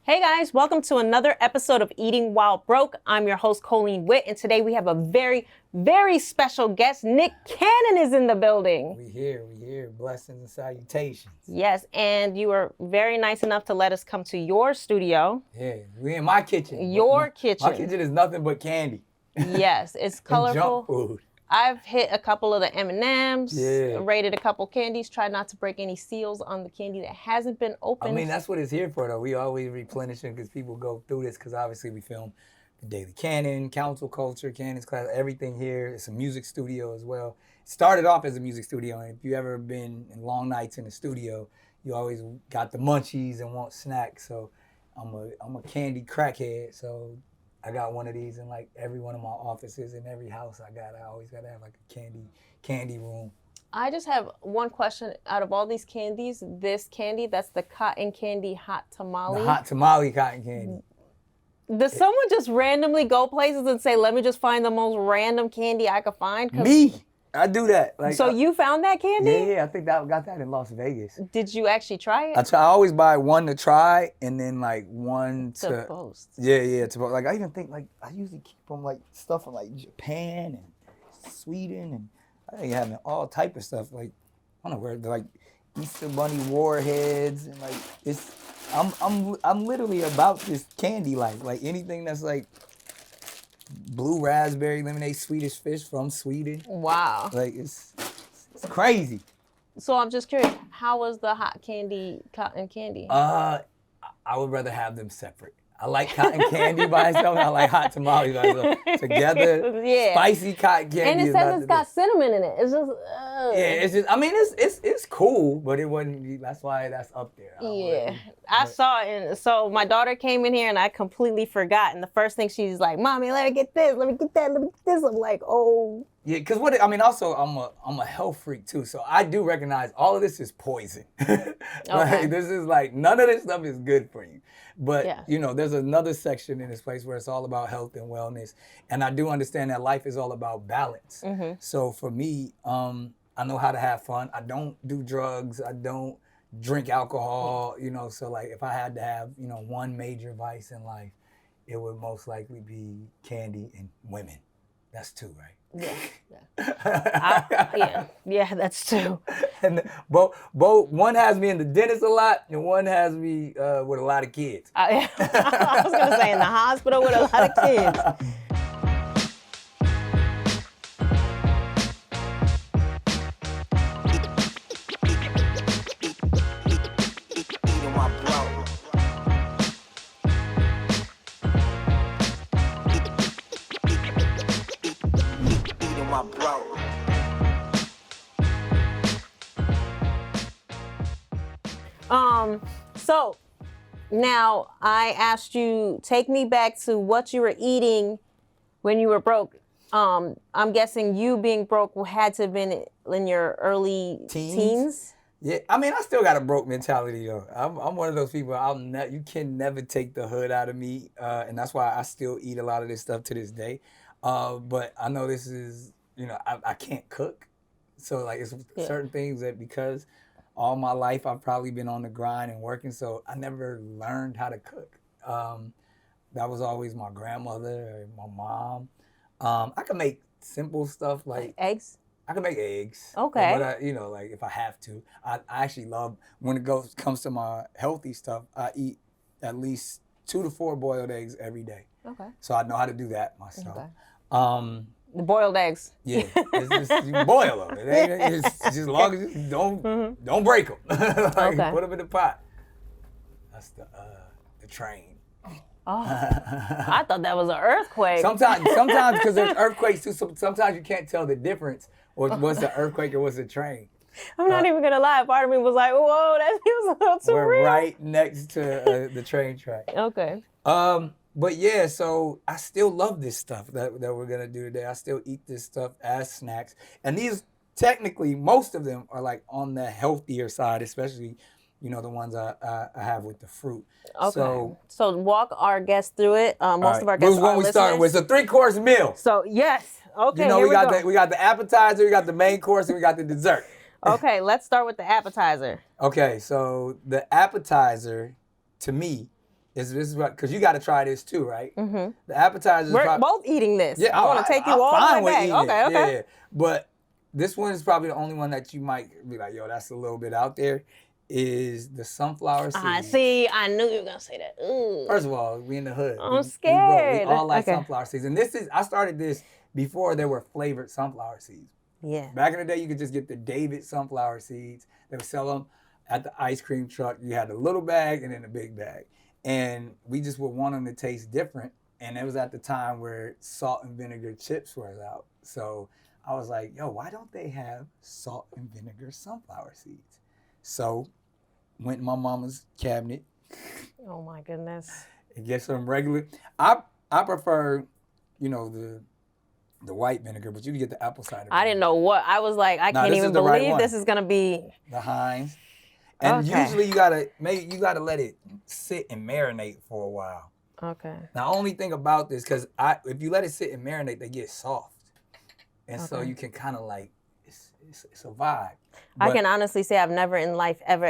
Hey guys, welcome to another episode of Eating While Broke. I'm your host, Coline Witt, and today we have a very, very special guest. Nick Cannon is in the building. We here. Blessings and salutations. Yes, and you were very nice enough to let us come to your studio. Yeah, we in my kitchen. Your kitchen. My kitchen is nothing but candy. Yes, it's colorful. Junk food. I've hit a couple of the M&Ms, Yeah. rated a couple candies, tried not to break any seals on the candy that hasn't been opened. I mean, that's what it's here for, though. We always replenishing because people go through this because obviously we film the Daily Canon, Council Culture, Canon's Class, everything here. It's a music studio as well. It started off as a music studio, and if you ever been in long nights in the studio, you always got the munchies and want snacks. So I'm a candy crackhead, so I got one of these in like every one of my offices in every house I always got to have like a candy room. I just have one question. Out of all these candies, this candy, that's the cotton candy hot tamale. The hot tamale cotton candy. Does someone just randomly go places and say, let me just find the most random candy I could find? Me. I do that. Like, so you found that candy? Yeah, I think I got that in Las Vegas. Did you actually try it? I always buy one to try and then like one to boast. Yeah, to like I even think like I usually keep them like stuff from like Japan and Sweden and I think having all type of stuff like I don't know where like Easter Bunny warheads and like it's I'm literally about this candy life like anything that's like blue raspberry lemonade Swedish fish from Sweden. Wow. Like it's crazy. So I'm just curious, how was the hot candy, cotton candy? I would rather have them separate. I like cotton candy by itself. I like hot tamales by itself. Together, yeah. Spicy cotton candy. And it says it's got cinnamon in it. It's just, yeah. It's just. I mean, it's cool, but it wouldn't. That's why that's up there. Yeah, I saw it. And so my daughter came in here, and I completely forgot. And the first thing she's like, "Mommy, let me get this. Let me get that. Let me get this." I'm like, "Oh." Yeah, because also I'm a health freak too, so I do recognize all of this is poison. Like, this is like none of this stuff is good for you. But you know, there's another section in this place where it's all about health and wellness, and I do understand that life is all about balance. Mm-hmm. So for me, I know how to have fun. I don't do drugs. I don't drink alcohol. You know, so like if I had to have one major vice in life, it would most likely be candy and women. That's two, right? Yeah, that's two. And both one has me in the dentist a lot, and one has me with a lot of kids. I was gonna say in the hospital with a lot of kids. So now I asked you, take me back to what you were eating when you were broke. I'm guessing you being broke had to have been in your early teens? Yeah, I mean, I still got a broke mentality though. I'm one of those people. You can never take the hood out of me, and that's why I still eat a lot of this stuff to this day. But I know this is, I can't cook, so like it's certain things that because all my life I've probably been on the grind and working, so I never learned how to cook. That was always my grandmother or my mom. I can make simple stuff like eggs. I can make eggs. Okay. But like if I have to, I actually love when it comes to my healthy stuff. I eat at least 2 to 4 boiled eggs every day. Okay. So I know how to do that myself. Okay. The boiled eggs. Yeah, it's just, you boil them. It's just as long as you don't break them. Like, put them in the pot. That's the train. Oh, I thought that was an earthquake. Sometimes because there's earthquakes too. Sometimes you can't tell the difference. What's the earthquake or what's the train? I'm not even gonna lie. Part of me was like, "Whoa, that feels a little too real." We're right next to the train track. Okay. But yeah, so I still love this stuff that we're gonna do today. I still eat this stuff as snacks, and these technically most of them are like on the healthier side, especially the ones I have with the fruit. Okay. So walk our guests through it. Most of our guests are what we starting with. It's a 3-course meal. So yes. Okay. We got the appetizer, we got the main course, and we got the dessert. Okay, let's start with the appetizer. Okay, so the appetizer, to me, This is what, because you got to try this too, right? Mm-hmm. The appetizers. We're both eating this. Yeah, I want to take you all the way back. Okay. Yeah, but this one is probably the only one that you might be like, yo, that's a little bit out there. Is the sunflower seeds. See, I knew you were gonna say that. Ooh. First of all, we in the hood. I'm scared. We all like sunflower seeds, and I started this before there were flavored sunflower seeds. Yeah. Back in the day, you could just get the David sunflower seeds. They would sell them at the ice cream truck. You had the little bag and then the big bag, and we just would want them to taste different. And it was at the time where salt and vinegar chips were out, so I was like, yo, why don't they have salt and vinegar sunflower seeds? So went in my mama's cabinet. Oh my goodness. And get some regular. I prefer, the white vinegar, but you can get the apple cider vinegar. I didn't know what. I was like, I can't even believe this is gonna be the Heinz. And usually you gotta let it sit and marinate for a while. Okay. Now, only thing about this, because if you let it sit and marinate, they get soft. And so you can kind of like, it's a vibe. I can honestly say I've never in life ever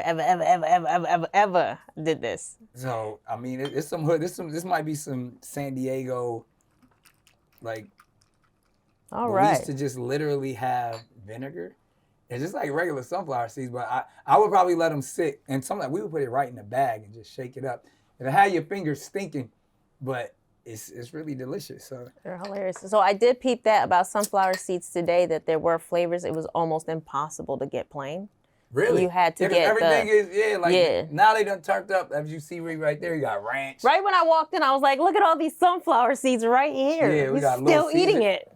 did this. So I mean, it's some hood. This might be some San Diego, like. All right. Used to just literally have vinegar. It's just like regular sunflower seeds, but I would probably let them sit, and we would put it right in the bag and just shake it up. It had your fingers stinking, but it's really delicious. So they're hilarious. So I did peep that about sunflower seeds today, that there were flavors. It was almost impossible to get plain. Really? You had to get everything now they done turned up. As you see right there, you got ranch. Right when I walked in, I was like, look at all these sunflower seeds right here. Yeah, we got still eating it.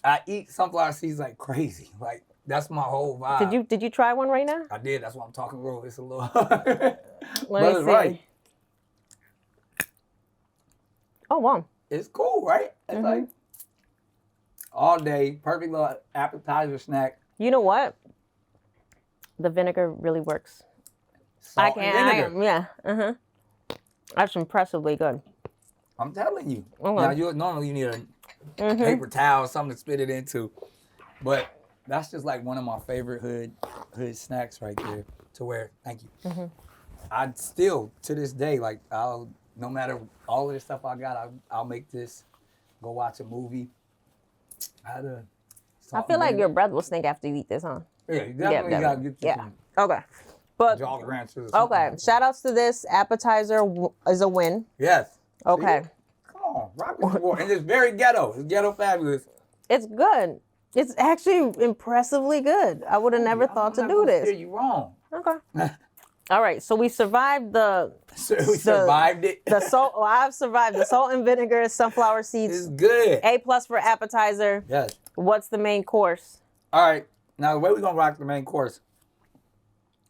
I eat sunflower seeds like crazy. Like that's my whole vibe. Did you try one right now? I did. That's why I'm talking real. It's a little Let me see. Right. Oh, wow. It's cool, right? It's like all day, perfect little appetizer snack. You know what? The vinegar really works. Salt and vinegar. That's impressively good. I'm telling you. Okay. Now, normally you need a paper towel, something to spit it into. But that's just like one of my favorite hood snacks right there. To where, thank you. I'd still, to this day, like no matter all of the stuff I got, I'll make this, go watch a movie. I feel like your breath will stink after you eat this, huh? Yeah, you definitely got to get you some okay. But, Jolly Ranchers. Okay, shout outs to this. Appetizer is a win. Yes. Okay. See? Come on, rock with the board. And it's very ghetto. It's ghetto fabulous. It's good. It's actually impressively good. I would have never thought to do this. You wrong. Okay. All right, so we survived survived it. The salt. Well, I've survived the salt and vinegar, sunflower seeds. It's good. A+ for appetizer. Yes. What's the main course? All right. Now the way we're gonna rock the main course,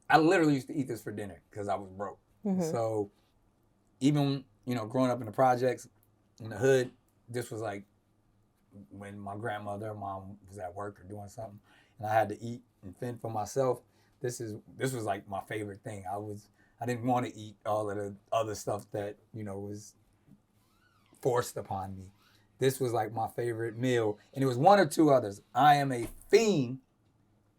I literally used to eat this for dinner because I was broke. So even growing up in the projects, in the hood, this was like when my grandmother or mom was at work or doing something, and I had to eat and fend for myself. This was like my favorite thing. I didn't want to eat all of the other stuff that was forced upon me. This was like my favorite meal, and it was one or two others. I am a fiend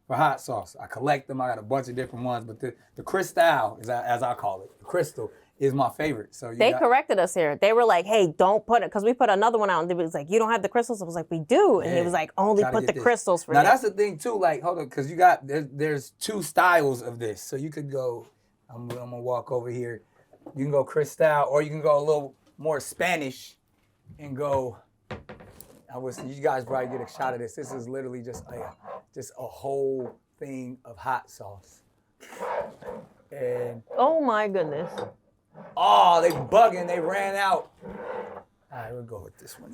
for hot sauce. I collect them. I got a bunch of different ones, but the Cristal, as I call it, the Crystal, is my favorite. So they corrected us here. They were like, "Hey, don't put it," because we put another one out, and it was like, "You don't have the crystals." I was like, "We do," and he was like, "Only put the crystals for." Now that's the thing too. Like, hold on, because there's two styles of this. So you could go. I'm gonna walk over here. You can go Cristal, or you can go a little more Spanish, and go. You guys probably get a shot of this. This is literally just a whole thing of hot sauce. And oh my goodness. Oh, they bugging. They ran out. All right, we'll go with this one.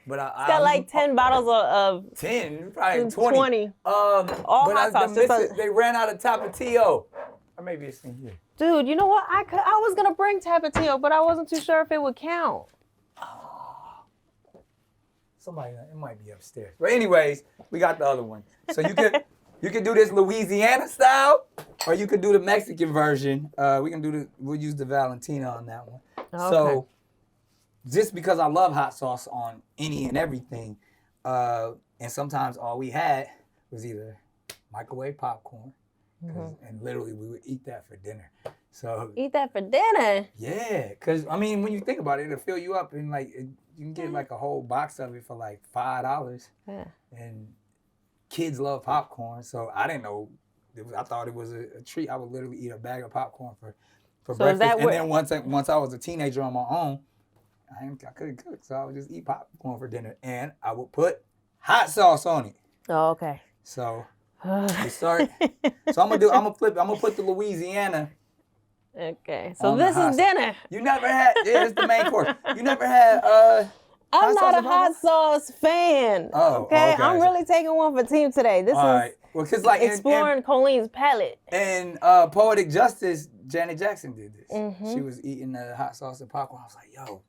But I got like 10 bottles of 10, probably 20. All hot sauce. They ran out of Tapatio. Or maybe it's in here. Dude, you know what? I was gonna bring Tapatio, but I wasn't too sure if it would count. It might be upstairs. But anyways, we got the other one. So you could do this Louisiana style, or you could do the Mexican version. We'll use the Valentina on that one. Okay. So just because I love hot sauce on any and everything, and sometimes all we had was either microwave popcorn, and literally we would eat that for dinner. So eat that for dinner. Yeah, because I mean, when you think about it, it'll fill you up, and like you can get like a whole box of it for like $5. Yeah. And kids love popcorn, so I didn't know. I thought it was a treat. I would literally eat a bag of popcorn for So breakfast. And then once I was a teenager on my own, I couldn't cook, so I would just eat popcorn for dinner, and I would put hot sauce on it. Oh, okay. So we start. So I'm gonna put the Louisiana. Okay, so this is dinner. You never had, it's the main course. You never had, I'm not a hot sauce fan. Oh, okay. I'm really taking one for team today. This is well, cause like exploring Coline's palate. And Poetic Justice, Janet Jackson did this. Mm-hmm. She was eating the hot sauce and popcorn. I was like, yo,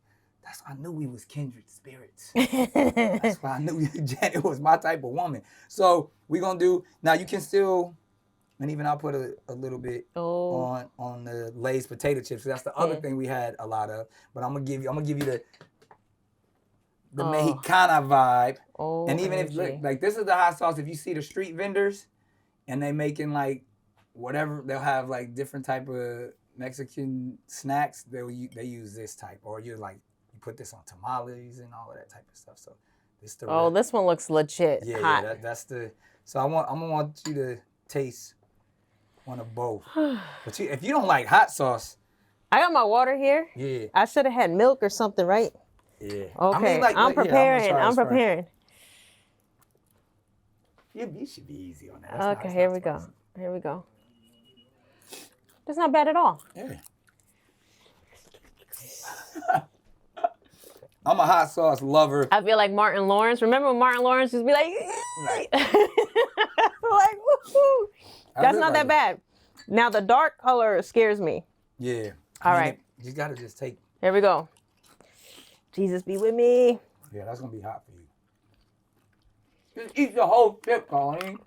that's why I knew we was kindred spirits. That's why I knew Janet was my type of woman. So we gonna do, now you can still, and even I'll put a little bit on the Lay's potato chips. That's the other thing we had a lot of. But I'm gonna give you the Mexicana vibe. And even if like this is the hot sauce, if you see the street vendors and they making like whatever, they'll have like different type of Mexican snacks. They use this type, or you put this on tamales and all of that type of stuff. So this this one looks legit. Yeah, hot. Yeah, that's the. So I'm gonna want you to taste one of both. But if you don't like hot sauce, I got my water here. Yeah. I should have had milk or something, right? Yeah. Okay. I'm preparing. I'm preparing. You should be easy on that. Okay, here we go. Here we go. That's not bad at all. Yeah. I'm a hot sauce lover. I feel like Martin Lawrence. Remember when Martin Lawrence just be like, like, woohoo. That's not that bad. Now the dark color scares me. Yeah. All right. You gotta just take. Here we go. Jesus be with me. Yeah, that's gonna be hot for you. Just eat the whole chip, Coline.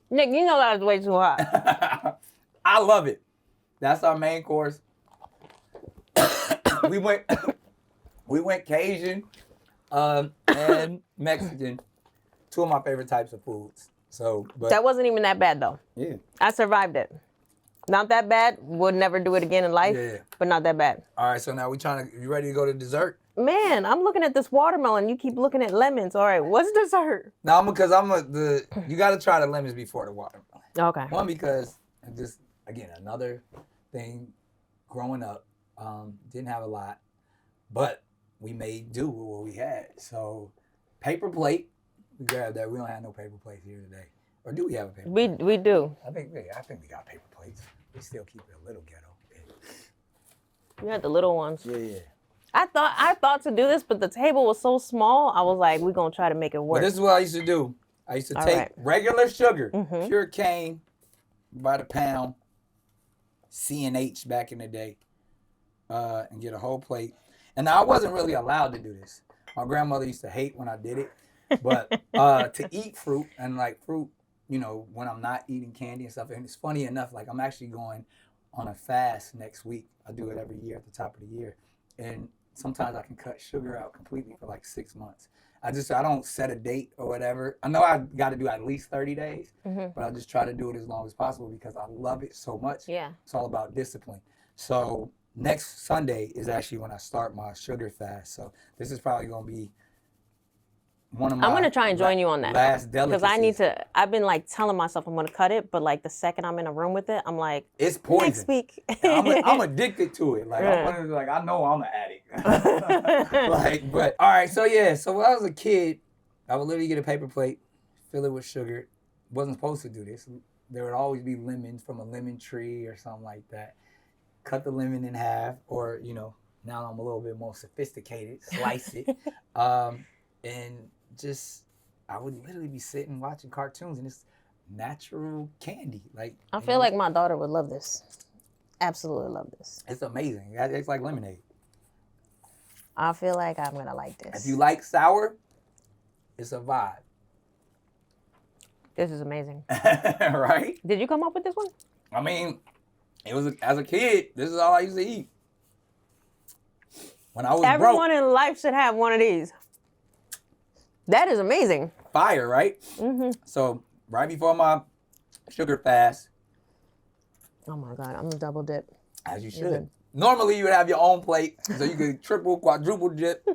Nick, you know that was way too hot. I love it. That's our main course. we went Cajun and Mexican. Two of my favorite types of foods. So, but that wasn't even that bad though. Yeah. I survived it. Not that bad. Would never do it again in life. Yeah. But not that bad. All right, so now you ready to go to dessert? Man, I'm looking at this watermelon. You keep looking at lemons. All right, what's dessert? No, you got to try the lemons before the watermelon. Okay. One, because just again another thing. Growing up, didn't have a lot, but we made do with what we had. So, paper plate. We grabbed that. We don't have no paper plates here today. Or do we have a paper plate? We do. I think we got paper plates. We still keep it a little ghetto. You had the little ones. Yeah. I thought to do this, but the table was so small. I was like, we're gonna try to make it work. But this is what I used to do. I used to take regular sugar, pure cane, by the pound, C&H back in the day, and get a whole plate. And I wasn't really allowed to do this. My grandmother used to hate when I did it. But to eat fruit and like fruit, when I'm not eating candy and stuff. And it's funny enough, like I'm actually going on a fast next week. I do it every year at the top of the year. And sometimes I can cut sugar out completely for like 6 months. I don't set a date or whatever. I know I got to do at least 30 days, but I just try to do it as long as possible because I love it so much. Yeah. It's all about discipline. So next Sunday is actually when I start my sugar fast. So this is probably going to be one of my I'm going to try and join you on that. Last delicacies. Because I've been like telling myself I'm going to cut it, but like the second I'm in a room with it, I'm like, it's poison. Next week. I'm addicted to it. Like, I know I'm an addict. But all right. So yeah. So when I was a kid, I would literally get a paper plate, fill it with sugar. Wasn't supposed to do this. There would always be lemons from a lemon tree or something like that. Cut the lemon in half, or now I'm a little bit more sophisticated. Slice it, and just I would literally be sitting watching cartoons, and it's natural candy. Like I feel like my daughter would love this. Absolutely love this. It's amazing. It's like lemonade. I feel like I'm gonna like this. If you like sour, it's a vibe. This is amazing. Right? Did you come up with this one? I mean, it was as a kid. This is all I used to eat. When I was Everyone broke. in life should have one of these. That is amazing. Fire, right? Mm-hmm. So right before my sugar fast, Oh my God, I'm gonna double dip. As you should. Normally you would have your own plate, so you could triple, quadruple dip.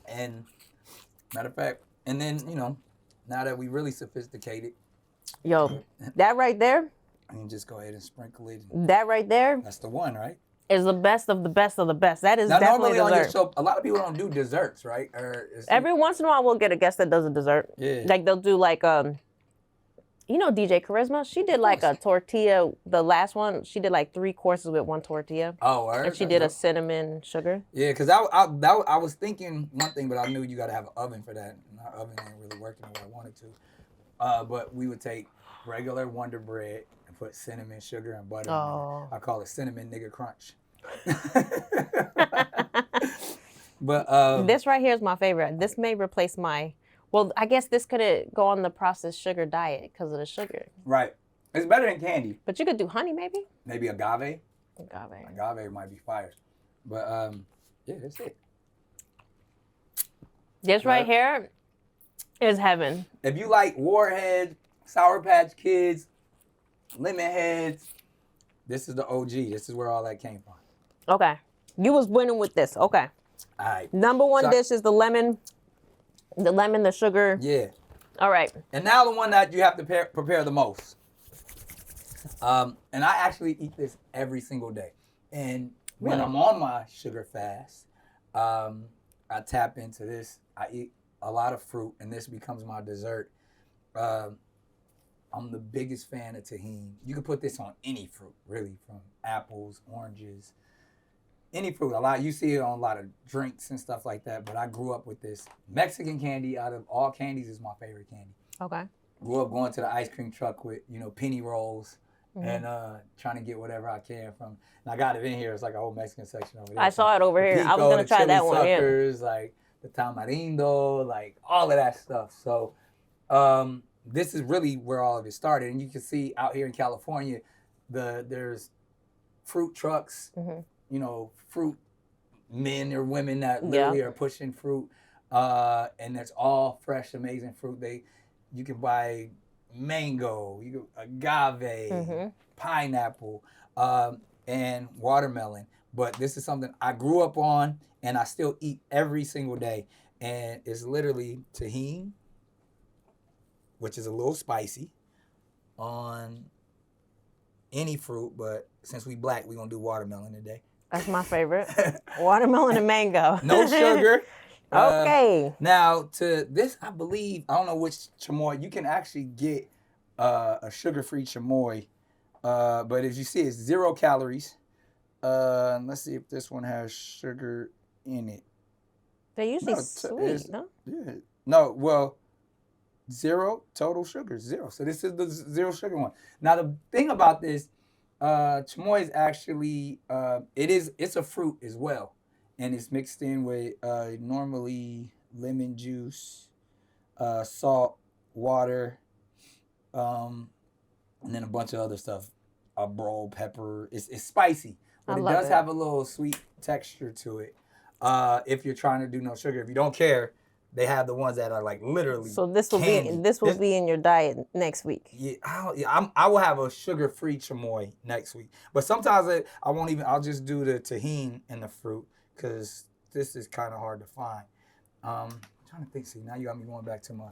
And matter of fact, and then, you know, now that we really sophisticated. Yo, that right there. You can just go ahead and sprinkle it. That right there. That's the one, right? Is the best of the best of the best. That is now, definitely normally dessert. On your show, a lot of people don't do desserts, right? Every once in a while, we'll get a guest that does a dessert. Yeah. Like they'll do like you know DJ Charisma? She did like a tortilla. The last one, she did like 3 courses with 1 tortilla. Oh, right. And she did a cinnamon sugar. Yeah, because I was thinking one thing, but I knew you got to have an oven for that. And our oven ain't really working the way I wanted to. But we would take regular Wonder Bread and put cinnamon, sugar, and butter in it. I call it cinnamon nigga crunch. But this right here is my favorite. This may replace my... Well, I guess this could go on the processed sugar diet because of the sugar. Right. It's better than candy. But you could do honey, maybe? Maybe agave. Agave might be fire. But, yeah, that's it. This right here is heaven. If you like Warheads, Sour Patch Kids, Lemon Heads, this is the OG. This is where all that came from. Okay. You was winning with this. Okay. All right. Number one dish is the lemon, the sugar. Yeah. All right. And now the one that you have to prepare the most. And I actually eat this every single day. And when I'm on my sugar fast, I tap into this. I eat a lot of fruit, and this becomes my dessert. I'm the biggest fan of tahini. You can put this on any fruit, really, from apples, oranges, any fruit. You see it on a lot of drinks and stuff like that, but I grew up with this. Mexican candy, out of all candies, is my favorite candy. Okay. Grew up going to the ice cream truck with, penny rolls and trying to get whatever I can from. And I got it in here. It's like a whole Mexican section over there. I saw it over here. I was going to try that one. Suckers, like the tamarindo, like all of that stuff. So this is really where all of it started. And you can see out here in California, there's fruit trucks, fruit men or women that literally are pushing fruit. And it's all fresh, amazing fruit. You can buy mango, agave, pineapple, and watermelon. But this is something I grew up on and I still eat every single day. And it's literally tahini, which is a little spicy, on any fruit. But since we black, we're going to do watermelon today. That's my favorite. Watermelon and mango. No sugar. Okay. Now, to this, I believe, I don't know which chamoy, you can actually get a sugar-free chamoy. But as you see, it's 0 calories. Let's see if this one has sugar in it. They're usually sweet, no? Yeah. No, well, 0 total sugar, 0. So this is the 0 sugar one. Now, the thing about this, chamoy is actually, it's a fruit as well. And it's mixed in with normally lemon juice, salt, water, and then a bunch of other stuff. Bro, pepper. It's spicy, but it does have a little sweet texture to it. If you're trying to do no sugar, if you don't care, they have the ones that are like literally. So this will be in your diet next week. Yeah, I will have a sugar-free chamoy next week. But sometimes I won't even. I'll just do the tahini and the fruit because this is kind of hard to find. I'm trying to think. See, now you got me going back to my.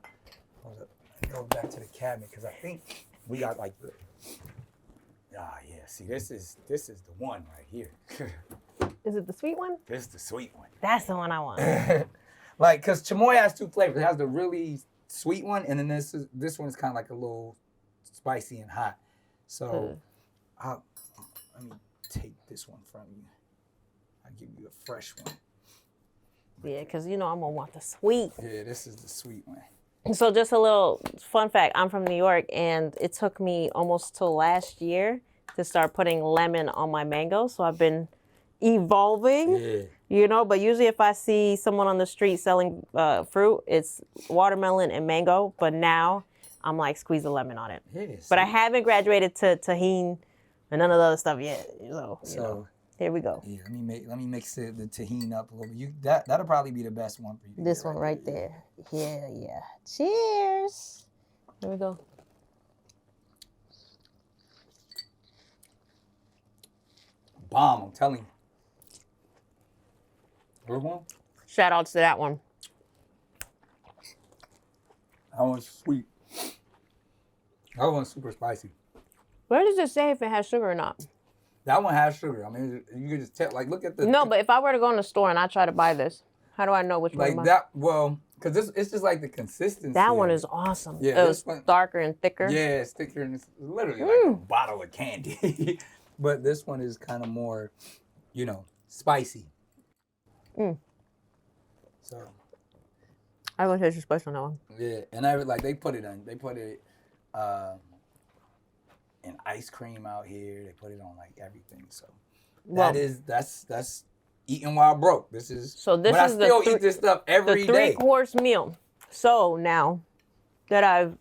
Go back to the cabinet because I think we got like the. Yeah. See, this is the one right here. Is it the sweet one? This is the sweet one. That's the one I want. Like, because chamoy has 2 flavors. It has the really sweet one, and then this one is kind of like a little spicy and hot. So, let me take this one from you. I'll give you a fresh one. Yeah, because I'm going to want the sweet. Yeah, this is the sweet one. So just a little fun fact, I'm from New York, and it took me almost till last year to start putting lemon on my mango. So I've been evolving, but usually if I see someone on the street selling fruit, it's watermelon and mango. But now I'm like, squeeze a lemon on it. Yes. But I haven't graduated to tahini and none of the other stuff yet. So here we go. Yeah, let me mix the tahini up a little bit. That'll probably be the best one for you. This one right there. Yeah. Cheers. Here we go. bomb, I'm telling you. Which one? Shout outs to that one. That one's sweet. That one's super spicy. Where does it say if it has sugar or not? That one has sugar. I mean, you can just tell. Like, look at the. No, but if I were to go in the store and I try to buy this, how do I know which one? Like that. Well, because it's just like the consistency. That one is awesome. Yeah, it was darker and thicker. Yeah, it's thicker and it's literally like a bottle of candy. But this one is kind of more, spicy. So. I would taste the spice on that one. Yeah, and they put it in ice cream out here. They put it on like everything. So that's eating while broke. This is but I still eat this stuff every day. The 3-course meal. So now that I've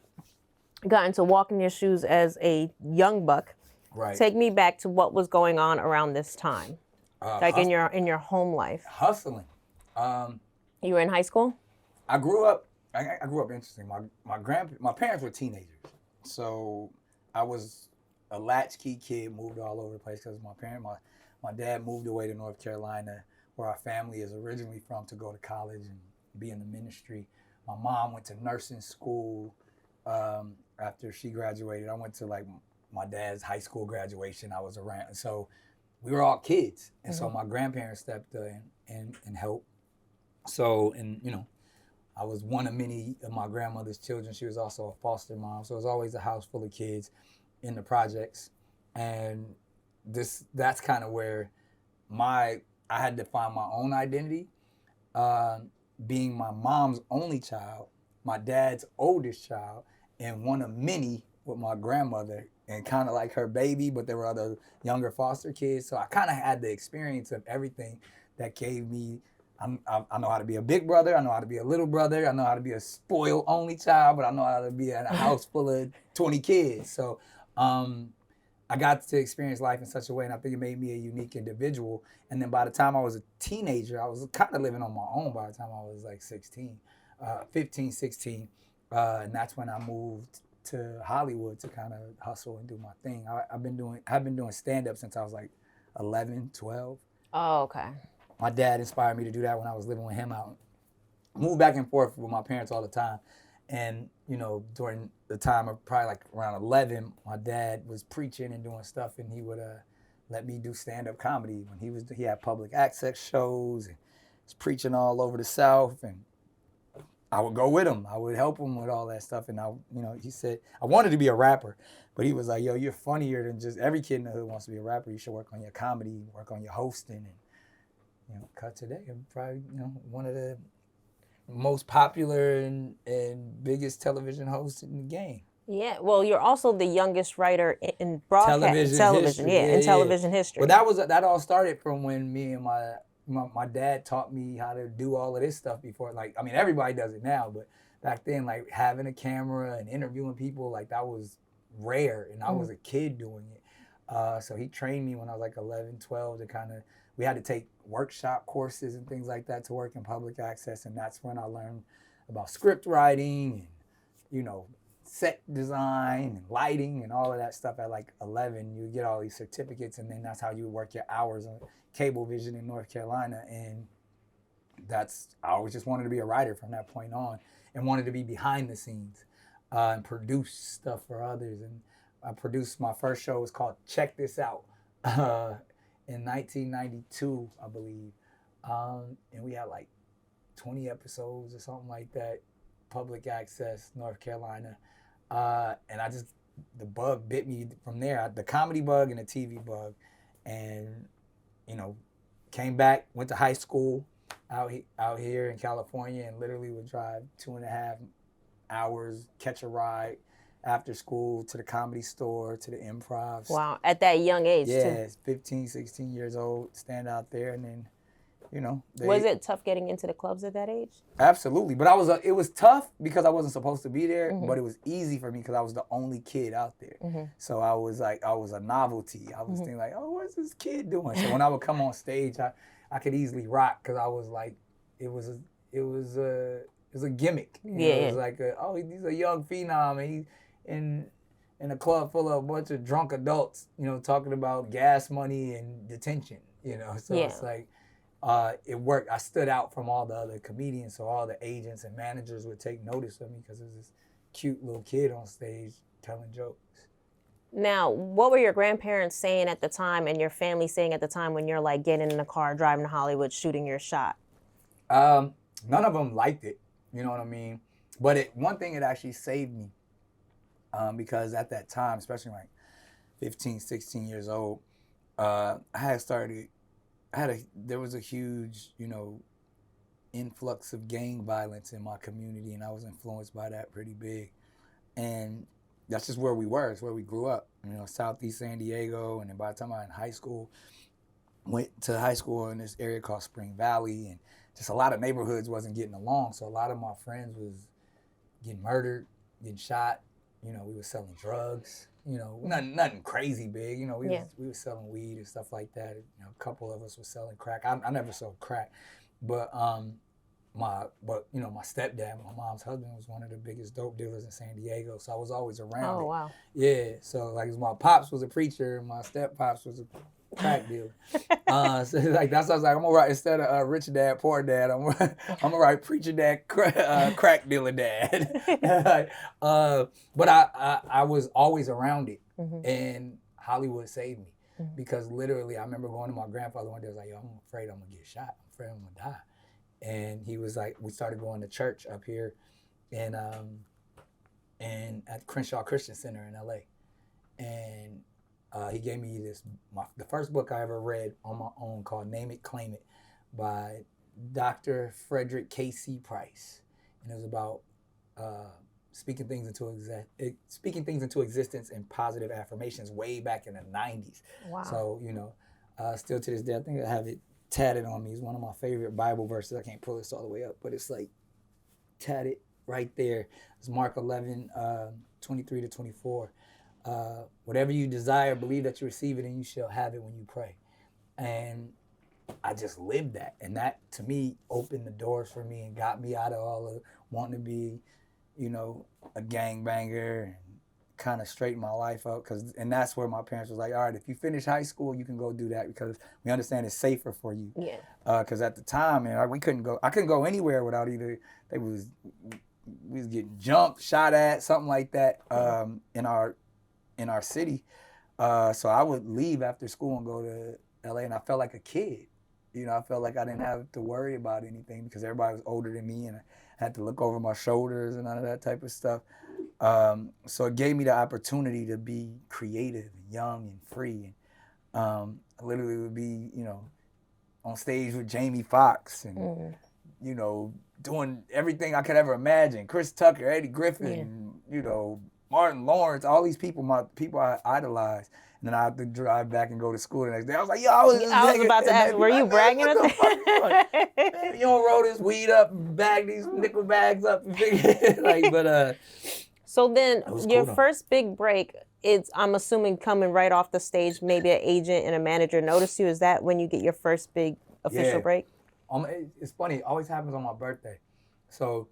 gotten to walk in your shoes as a young buck, right? Take me back to what was going on around this time, like in your home life. Hustling. You were in high school? I grew up interesting. My parents were teenagers, so I was a latchkey kid, moved all over the place because my dad moved away to North Carolina, where our family is originally from, to go to college and be in the ministry. My mom went to nursing school after she graduated. I went to like my dad's high school graduation. I was around, so we were all kids, and so my grandparents stepped in and helped. So, I was one of many of my grandmother's children. She was also a foster mom. So it was always a house full of kids in the projects. And that's kind of where I had to find my own identity. Being my mom's only child, my dad's oldest child, and one of many with my grandmother, and kind of like her baby, but there were other younger foster kids. So I kind of had the experience of everything that gave me. I know how to be a big brother. I know how to be a little brother. I know how to be a spoiled only child, but I know how to be in a house full of 20 kids. So I got to experience life in such a way, and I think it made me a unique individual. And then by the time I was a teenager, I was kind of living on my own by the time I was like 15, 16. And that's when I moved to Hollywood to kind of hustle and do my thing. I've been doing stand-up since I was like 11, 12. Oh, okay. My dad inspired me to do that when I was living with him out. I moved back and forth with my parents all the time. And, during the time of probably like around 11, my dad was preaching and doing stuff, and he would let me do stand-up comedy. When he had public access shows and was preaching all over the South, and I would go with him. I would help him with all that stuff. And he said, I wanted to be a rapper, but he was like, yo, you're funnier than just every kid in the hood wants to be a rapper. You should work on your comedy, work on your hosting, and cut today. I'm probably, one of the most popular and biggest television hosts in the game. Yeah, well, you're also the youngest writer in television history. In television history. But that all started from when me and my dad taught me how to do all of this stuff before. Like, I mean, everybody does it now, but back then, like having a camera and interviewing people, like that was rare, and I was a kid doing it. So he trained me when I was like 11, 12 to kind of. We had to take workshop courses and things like that to work in public access, and that's when I learned about script writing and, set design and lighting and all of that stuff at like 11. You get all these certificates, and then that's how you work your hours on Cablevision in North Carolina. And I always just wanted to be a writer from that point on, and wanted to be behind the scenes and produce stuff for others. And I produced my first show. It was called Check This Out. In 1992, I believe. And we had like 20 episodes or something like that, public access, North Carolina. And the bug bit me from there, the comedy bug and the TV bug. And, came back, went to high school out here in California, and literally would drive 2.5 hours, catch a ride after school to the Comedy Store, to the Improv. Wow, at that young age, too. Yeah, 15, 16 years old, stand out there, and then, was it tough getting into the clubs at that age? Absolutely, but it was tough because I wasn't supposed to be there, but it was easy for me because I was the only kid out there. So I was a novelty. I was thinking like, oh, what's this kid doing? So when I would come on stage, I could easily rock because I was like, it was a gimmick. It was like, he's a young phenom, and in a club full of a bunch of drunk adults, you know, talking about gas money and detention, you know. So it's like, it worked. I stood out from all the other comedians, so all the agents and managers would take notice of me because it was this cute little kid on stage telling jokes. Now, what were your grandparents saying at the time and your family saying at the time when you're like getting in the car, driving to Hollywood, shooting your shot? None of them liked it, you know what I mean? But one thing, it actually saved me, because at that time, especially like 15, 16 years old, there was a huge, you know, influx of gang violence in my community, and I was influenced by that pretty big. And that's just where we were. It's where we grew up, you know, Southeast San Diego. And then by the time I was in high school, went to high school in this area called Spring Valley, and just a lot of neighborhoods wasn't getting along. So a lot of my friends was getting murdered, getting shot. You know, we were selling drugs. You know, nothing crazy big. You know, we were selling weed and stuff like that. You know, a couple of us were selling crack. I never sold crack, but my stepdad, my mom's husband, was one of the biggest dope dealers in San Diego. So I was always around it. Oh, wow. Yeah. So like, my pops was a preacher, and my step pops was a crack dealer. So like, that's what I was like, I'm gonna write, instead of rich dad, poor dad, I'm gonna write preacher dad, crack dealer dad. But I was always around it, and Hollywood saved me, because literally I remember going to my grandfather one day. I was like, yo, I'm afraid I'm gonna get shot. I'm afraid I'm gonna die. And he was like, we started going to church up here, and at Crenshaw Christian Center in LA, and he gave me the first book I ever read on my own, called Name It, Claim It, by Dr. Frederick K.C. Price. And it was about speaking things into existence and positive affirmations way back in the 90s. Wow. So, you know, still to this day, I think I have it tatted on me. It's one of my favorite Bible verses. I can't pull this all the way up, but it's like tatted right there. It's Mark 11, 23 to 24. Whatever you desire, believe that you receive it, and you shall have it when you pray. And I just lived that. And that, to me, opened the doors for me and got me out of all of wanting to be, you know, a gangbanger, and kind of straighten my life up. And that's where my parents was like, all right, if you finish high school, you can go do that, because we understand it's safer for you. Yeah. Because at the time, man, I couldn't go anywhere without either, we was getting jumped, shot at, something like that, in our city. So I would leave after school and go to LA, and I felt like a kid. You know, I felt like I didn't have to worry about anything, because everybody was older than me, and I had to look over my shoulders and all of that type of stuff. So it gave me the opportunity to be creative and young and free. And I literally would be, you know, on stage with Jamie Foxx, and, you know, doing everything I could ever imagine. Chris Tucker, Eddie Griffin, you know, Martin Lawrence, all these people I idolized. And then I had to drive back and go to school the next day. I was like, yo, I was about to ask, were you bragging or something? Man, you don't roll this weed up, bag these nickel bags up. So then your first big break, I'm assuming coming right off the stage, maybe an agent and a manager notice you. Is that when you get your first big official break? It's funny. It always happens on my birthday. So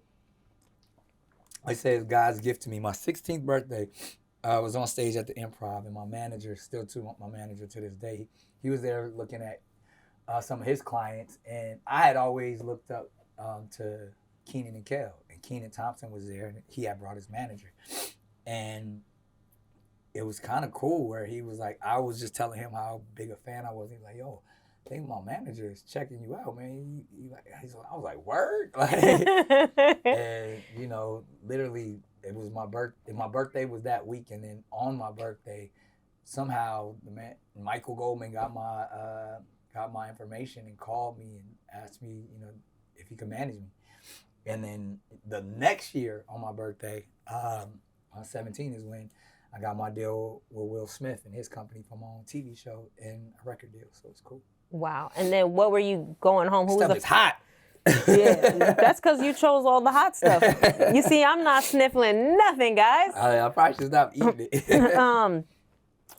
I say it's God's gift to me. My 16th birthday, I was on stage at the Improv, and my manager, my manager to this day, he was there looking at some of his clients, and I had always looked up to Kenan and Kel, and Kenan Thompson was there, and he had brought his manager. And it was kind of cool where he was like, I was just telling him how big a fan I was. He was like, yo, I think my manager is checking you out, man. I was like, word? And, you know, literally, it was my birthday. My birthday was that week, and then on my birthday, somehow Michael Goldman got my information and called me and asked me, you know, if he could manage me. And then the next year on my birthday, on 17, is when I got my deal with Will Smith and his company for my own TV show and a record deal. So it's cool. Wow. And then what were you going home? Stuff is hot. Yeah, that's because you chose all the hot stuff. You see, I'm not sniffling nothing, guys. I probably should stop eating it.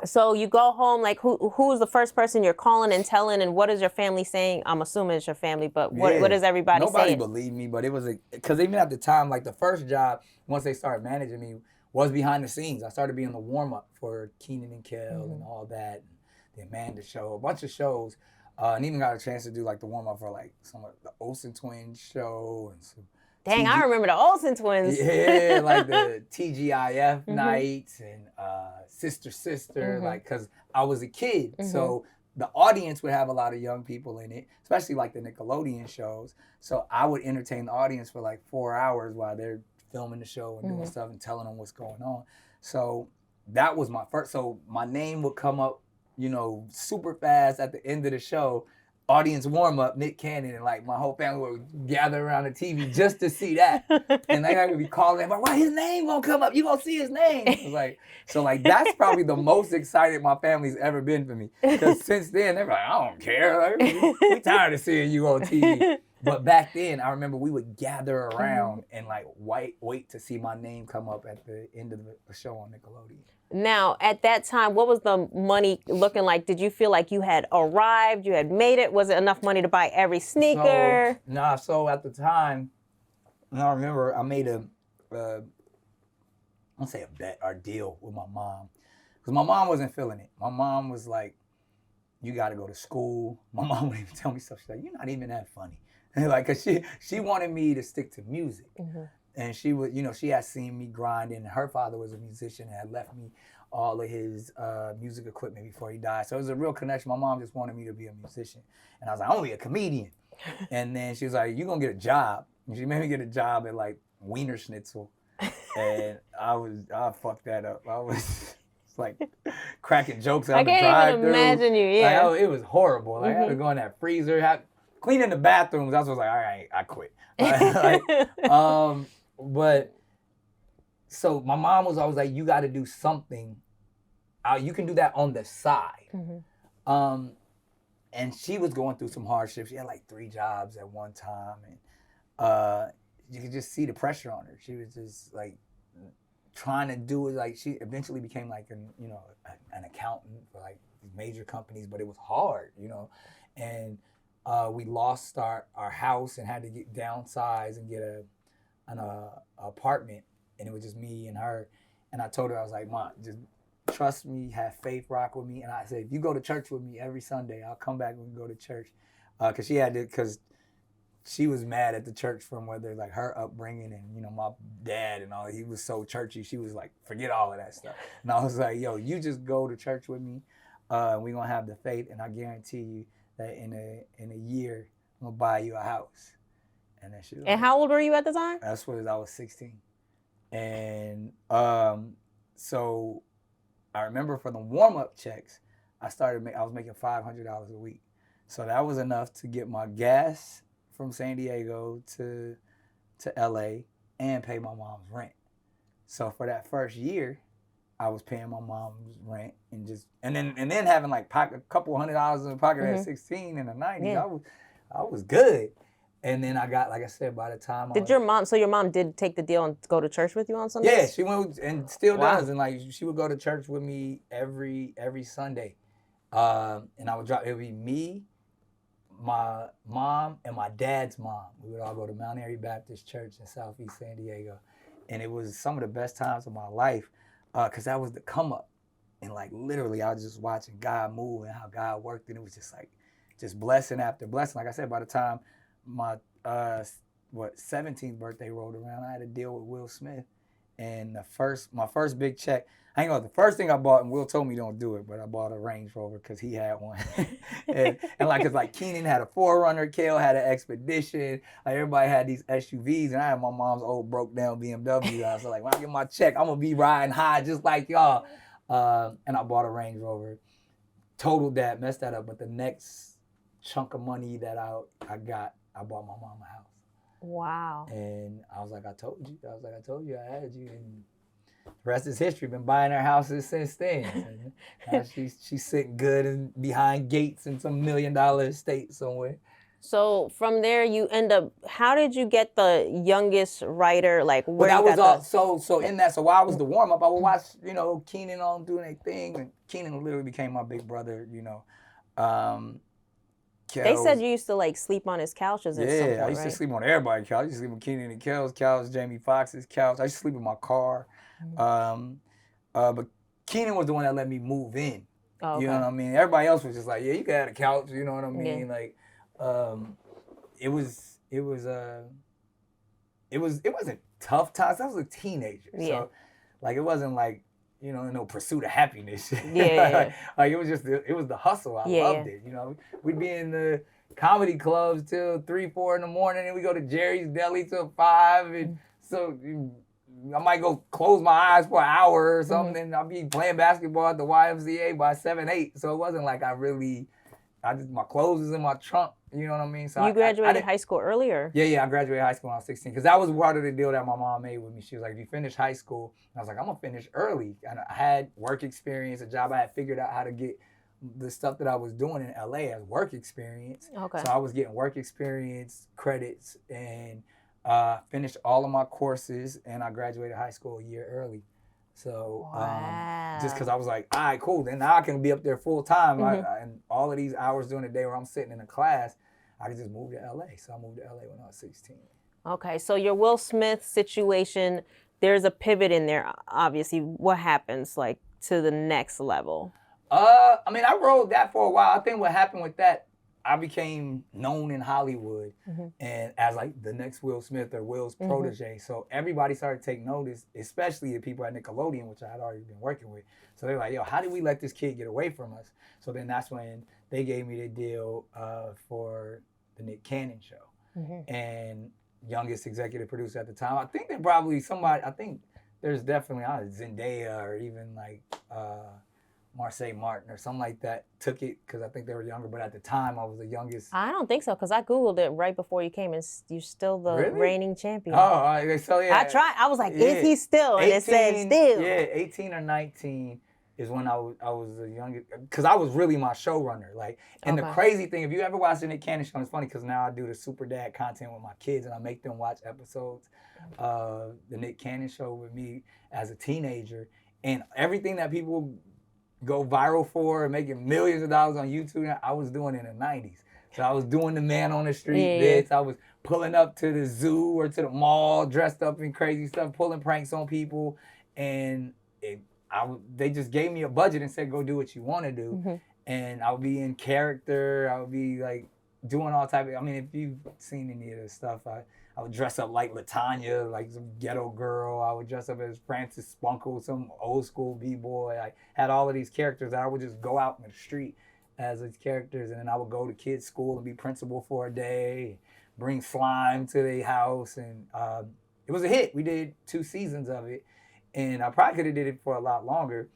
So you go home, like who's the first person you're calling and telling, and what is your family saying? I'm assuming it's your family, but what is everybody saying? Nobody believed me, but it was because even at the time, like the first job, once they started managing me, was behind the scenes. I started being the warm-up for Kenan and Kel and all that, and the Amanda Show, a bunch of shows, and even got a chance to do like the warm-up for like some of the Olsen Twins show and some. Dang, I remember the Olsen Twins. Yeah, like the TGIF nights and Sister, like, because I was a kid. So the audience would have a lot of young people in it, especially like the Nickelodeon shows. So I would entertain the audience for like 4 hours while they're filming the show and doing stuff and telling them what's going on. So that was my first. So my name would come up, you know, super fast at the end of the show. Audience warm up, Nick Cannon, and like my whole family would gather around the TV just to see that. And they would be calling, like, why his name won't come up? You gonna see his name? It was like, so like that's probably the most excited my family's ever been for me. Because since then they're like, I don't care. Like, we tired of seeing you on TV. But back then, I remember we would gather around and like wait to see my name come up at the end of the show on Nickelodeon. Now, at that time, what was the money looking like? Did you feel like you had arrived, you had made it? Was it enough money to buy every sneaker? So at the time, I remember I made a bet or deal with my mom. Because my mom wasn't feeling it. My mom was like, you got to go to school. My mom would even tell me stuff. She's like, you're not even that funny. And like, cause she wanted me to stick to music. And she would, you know, she had seen me grinding. Her father was a musician and had left me all of his music equipment before he died. So it was a real connection. My mom just wanted me to be a musician. And I was like, I'm gonna be a comedian. And then she was like, you're gonna get a job. And she made me get a job at like Wiener Schnitzel. And I fucked that up. I was like cracking jokes on the drive-thru. I can't even imagine you, yeah. Like, it was horrible. Like, I had to go in that freezer, cleaning the bathrooms. I was like, all right, I quit. But so my mom was always like, you got to do something. You can do that on the side. And she was going through some hardships. She had like 3 jobs at one time. And you could just see the pressure on her. She was just like trying to do it. Like she eventually became like an accountant for like these major companies, but it was hard, you know. And we lost our house and had to get downsized and get an apartment, and it was just me and her. And I told her, I was like, Mom, just trust me, have faith, rock with me. And I said, if you go to church with me every Sunday, I'll come back and we can go to church. Because she was mad at the church from whether like her upbringing and, you know, my dad and all, he was so churchy. She was like, forget all of that stuff. And I was like, yo, you just go to church with me. We're going to have the faith, and I guarantee you that in a year, I'm going to buy you a house. And then she was And how old were you at the time? That's what I was 16. And so I remember for the warm-up checks, I was making $500 a week. So that was enough to get my gas from San Diego to LA and pay my mom's rent. So for that first year, I was paying my mom's rent and then having like a couple $100s in the pocket at 16 in the 90s. Yeah. I was good. And then I got, like I said, by the time your mom did take the deal and go to church with you on Sundays? Yeah, she went and still does. And like she would go to church with me every Sunday. And it would be me, my mom, and my dad's mom. We would all go to Mount Airy Baptist Church in Southeast San Diego. And it was some of the best times of my life because that was the come up. And like literally I was just watching God move and how God worked. And it was just like, just blessing after blessing. Like I said, by the time my 17th birthday rolled around, I had to deal with Will Smith. And my first big check, the first thing I bought, and Will told me don't do it, but I bought a Range Rover because he had one. and like, cause like Kenan had a 4Runner, Kel had an Expedition, like everybody had these SUVs, and I had my mom's old broke down BMW. I was like, when I get my check, I'm gonna be riding high just like y'all. And I bought a Range Rover, totaled that, messed that up, but the next chunk of money that I got, I bought my mom a house. Wow. And I was like, I told you I had you. And the rest is history. Been buying her houses since then. Now she's sitting good and behind gates in some $1 million estate somewhere. So from there, you end up. How did you get the youngest writer? Like where? Well, that was all. So in that. So while I was the warm up, I would watch Kenan on doing their thing, and Kenan literally became my big brother. They said you used to like sleep on his couches at some point, I used to sleep on everybody's couch. I used to sleep on Kenan and Kel's couch, Jamie Foxx's couch. I used to sleep in my car. But Keenan was the one that let me move in. Oh, okay. You know what I mean? Everybody else was just like, yeah, you can have a couch. You know what I mean? Yeah. Like, it wasn't tough times. I was a teenager, so like it wasn't like, you know, no pursuit of happiness. Yeah. Like it was just it was the hustle. I loved it. You know, we'd be in the comedy clubs till 3, 4 in the morning, and we go to Jerry's Deli till 5, and so I might go close my eyes for an hour or something, and I'll be playing basketball at the YMCA by 7, 8. So it wasn't like my clothes was in my trunk. You know what I mean? So you graduated high school earlier? Yeah, I graduated high school when I was 16. Because that was part of the deal that my mom made with me. She was like, if you finish high school, and I was like, I'm going to finish early. And I had work experience, a job. I had figured out how to get the stuff that I was doing in LA as work experience. Okay. So I was getting work experience credits and finished all of my courses, and I graduated high school a year early. So just because I was like, all right, cool. Then now I can be up there full time. And all of these hours during the day where I'm sitting in a class, I could just move to LA. So I moved to LA when I was 16. Okay, so your Will Smith situation, there's a pivot in there, obviously. What happens, like, to the next level? I mean, I rode that for a while. I think what happened with that, I became known in Hollywood and as like the next Will Smith or Will's protege. So everybody started to take notice, especially the people at Nickelodeon, which I had already been working with. So they're like, yo, how did we let this kid get away from us? So then that's when they gave me the deal for the Nick Cannon show. And youngest executive producer at the time. I think I think there's definitely Zendaya or even like Marseille Martin or something like that took it because I think they were younger. But at the time, I was the youngest. I don't think so because I Googled it right before you came and you're still the reigning champion. Oh, so yeah. I tried. I was like, is he still? And 18, it said still. Yeah, 18 or 19 is when I was the youngest because I was really my showrunner. Like, and the crazy thing, if you ever watch the Nick Cannon show, it's funny because now I do the Super Dad content with my kids and I make them watch episodes of the Nick Cannon show with me as a teenager. And everything that people go viral for and making millions of dollars on YouTube, I was doing in the 90s. So I was doing the man on the street bits. I was pulling up to the zoo or to the mall dressed up in crazy stuff, pulling pranks on people. And they just gave me a budget and said, go do what you want to do. And I would be in character. I would be like doing all type of, I mean, if you've seen any of this stuff, I would dress up like LaTanya, like some ghetto girl. I would dress up as Francis Spunkle, some old school B-boy. I had all of these characters that I would just go out in the street as these characters. And then I would go to kids' school and be principal for a day, bring slime to their house. And it was a hit. We did 2 seasons of it. And I probably could have did it for a lot longer.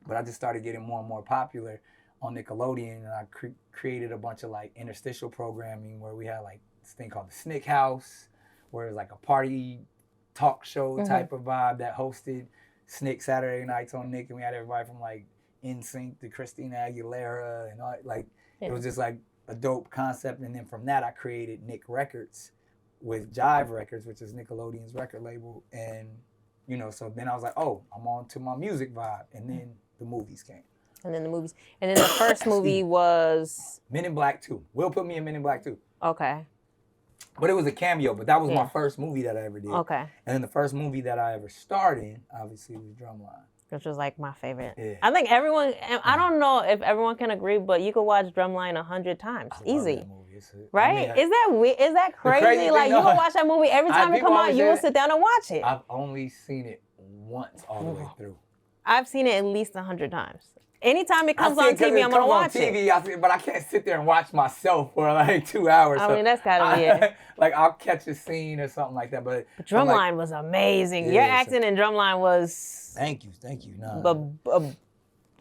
But I just started getting more and more popular on Nickelodeon. And I created a bunch of like interstitial programming where we had like this thing called the Snick House, where it's like a party talk show type of vibe that hosted Snick Saturday nights on Nick, and we had everybody from like NSYNC to Christina Aguilera, and all, like it was just like a dope concept. And then from that, I created Nick Records with Jive Records, which is Nickelodeon's record label, and you know, so then I was like, oh, I'm on to my music vibe, and then the movies came. And then the first movie was Men in Black 2. Will put me in Men in Black 2. Okay. But it was a cameo, but that was my first movie that I ever did. Okay. And then the first movie that I ever starred in, obviously, was Drumline. Which was like my favorite. Yeah. I think everyone, I don't know if everyone can agree, but you could watch Drumline 100 times. Easy. That movie. Right? I mean, is that crazy? Like, you can watch that movie every time it come out, you will sit down and watch it. I've only seen it once all the way through. I've seen it at least 100 times. Anytime it comes on TV, I'm going to watch it. But I can't sit there and watch myself for like 2 hours. I mean, that's gotta be it. Like, I'll catch a scene or something like that. But Drumline was amazing. Your acting in Drumline was... Thank you.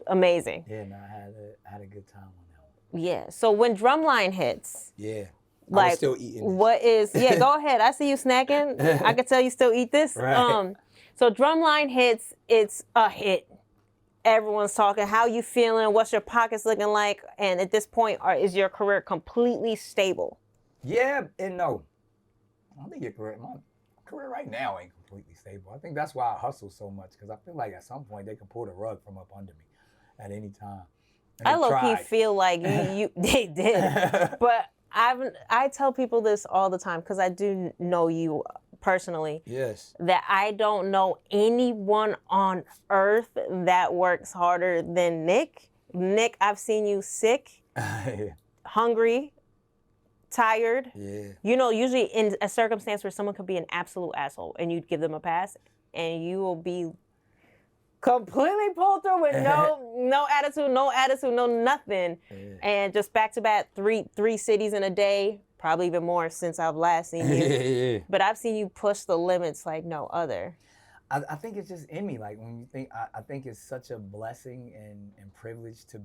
Amazing. Yeah, no, I had a good time on that one. Yeah. So when Drumline hits... Yeah. Like, I was still eating this. What is... Yeah, go ahead. I see you snacking. I can tell you still eat this. Right. So Drumline hits. It's a hit. Everyone's talking. How you feeling? What's your pockets looking like? And at this point, is your career completely stable? Yeah and no. I think my career right now ain't completely stable. I think that's why I hustle so much, because I feel like at some point they can pull the rug from up under me at any time. I low-key feel like they did. But I tell people this all the time because I do know you personally. Yes. That I don't know anyone on earth that works harder than Nick. Nick, I've seen you sick, hungry, tired. Yeah. You know, usually in a circumstance where someone could be an absolute asshole and you'd give them a pass, and you will be completely pulled through with no attitude, no nothing. Yeah. And just back to back, three cities in a day, probably even more since I've last seen you. Yeah. But I've seen you push the limits like no other. I think it's just in me. Like when you think, I think it's such a blessing and privilege to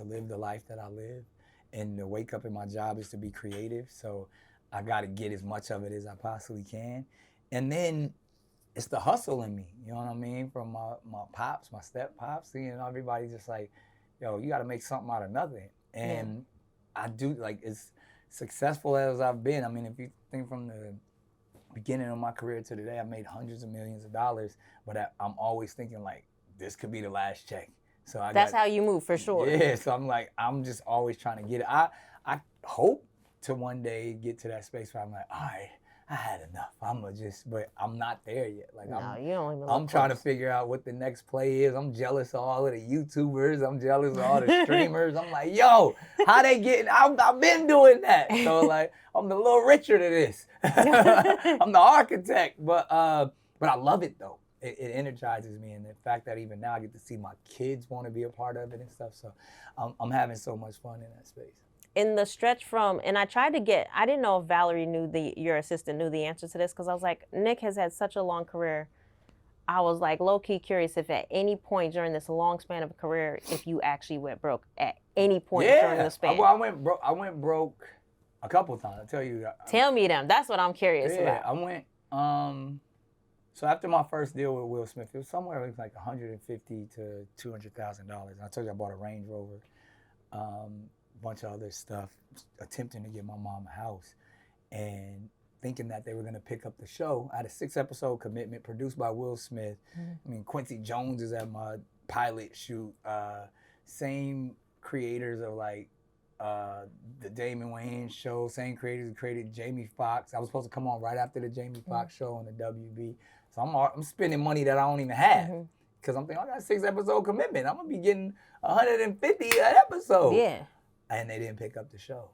live the life that I live. And to wake up in my job is to be creative. So I got to get as much of it as I possibly can. And then it's the hustle in me. You know what I mean? From my pops, my step pops, seeing everybody just like, yo, you got to make something out of nothing. And I do, like, as successful as I've been. I mean, if you think from the beginning of my career to today, I've made hundreds of millions of dollars, but I'm always thinking like, this could be the last check. So that's how you move, for sure. Yeah, so I'm like, I'm just always trying to get it. I hope to one day get to that space where I'm like, all right, I had enough. But I'm not there yet. Like, I'm trying to figure out what the next play is. I'm jealous of all of the YouTubers. I'm jealous of all the streamers. I'm like, yo, how they getting? I've been doing that. So like, I'm the little Richard of this. I'm the architect, but I love it though. It energizes me, and the fact that even now I get to see my kids want to be a part of it and stuff. So I'm having so much fun in that space. In the stretch from, and I didn't know if Valerie your assistant knew the answer to this, because I was like, Nick has had such a long career. I was like low-key curious if at any point during this long span of a career, if you actually went broke at any point during the span. Well, I went broke a couple of times. I'll tell you. Tell me them. That's what I'm curious about. I went, so after my first deal with Will Smith, it was somewhere like $150,000 to $200,000. And I told you I bought a Range Rover, bunch of other stuff, attempting to get my mom a house, and thinking that they were going to pick up the show. I had a 6-episode commitment produced by Will Smith. Mm-hmm. I mean, Quincy Jones is at my pilot shoot. Same creators of like the Damon Wayans show, same creators who created Jamie Foxx. I was supposed to come on right after the Jamie Foxx show on the WB. So I'm spending money that I don't even have, because I'm thinking, I got a 6-episode commitment. I'm going to be getting $150 an episode. Yeah. And they didn't pick up the show.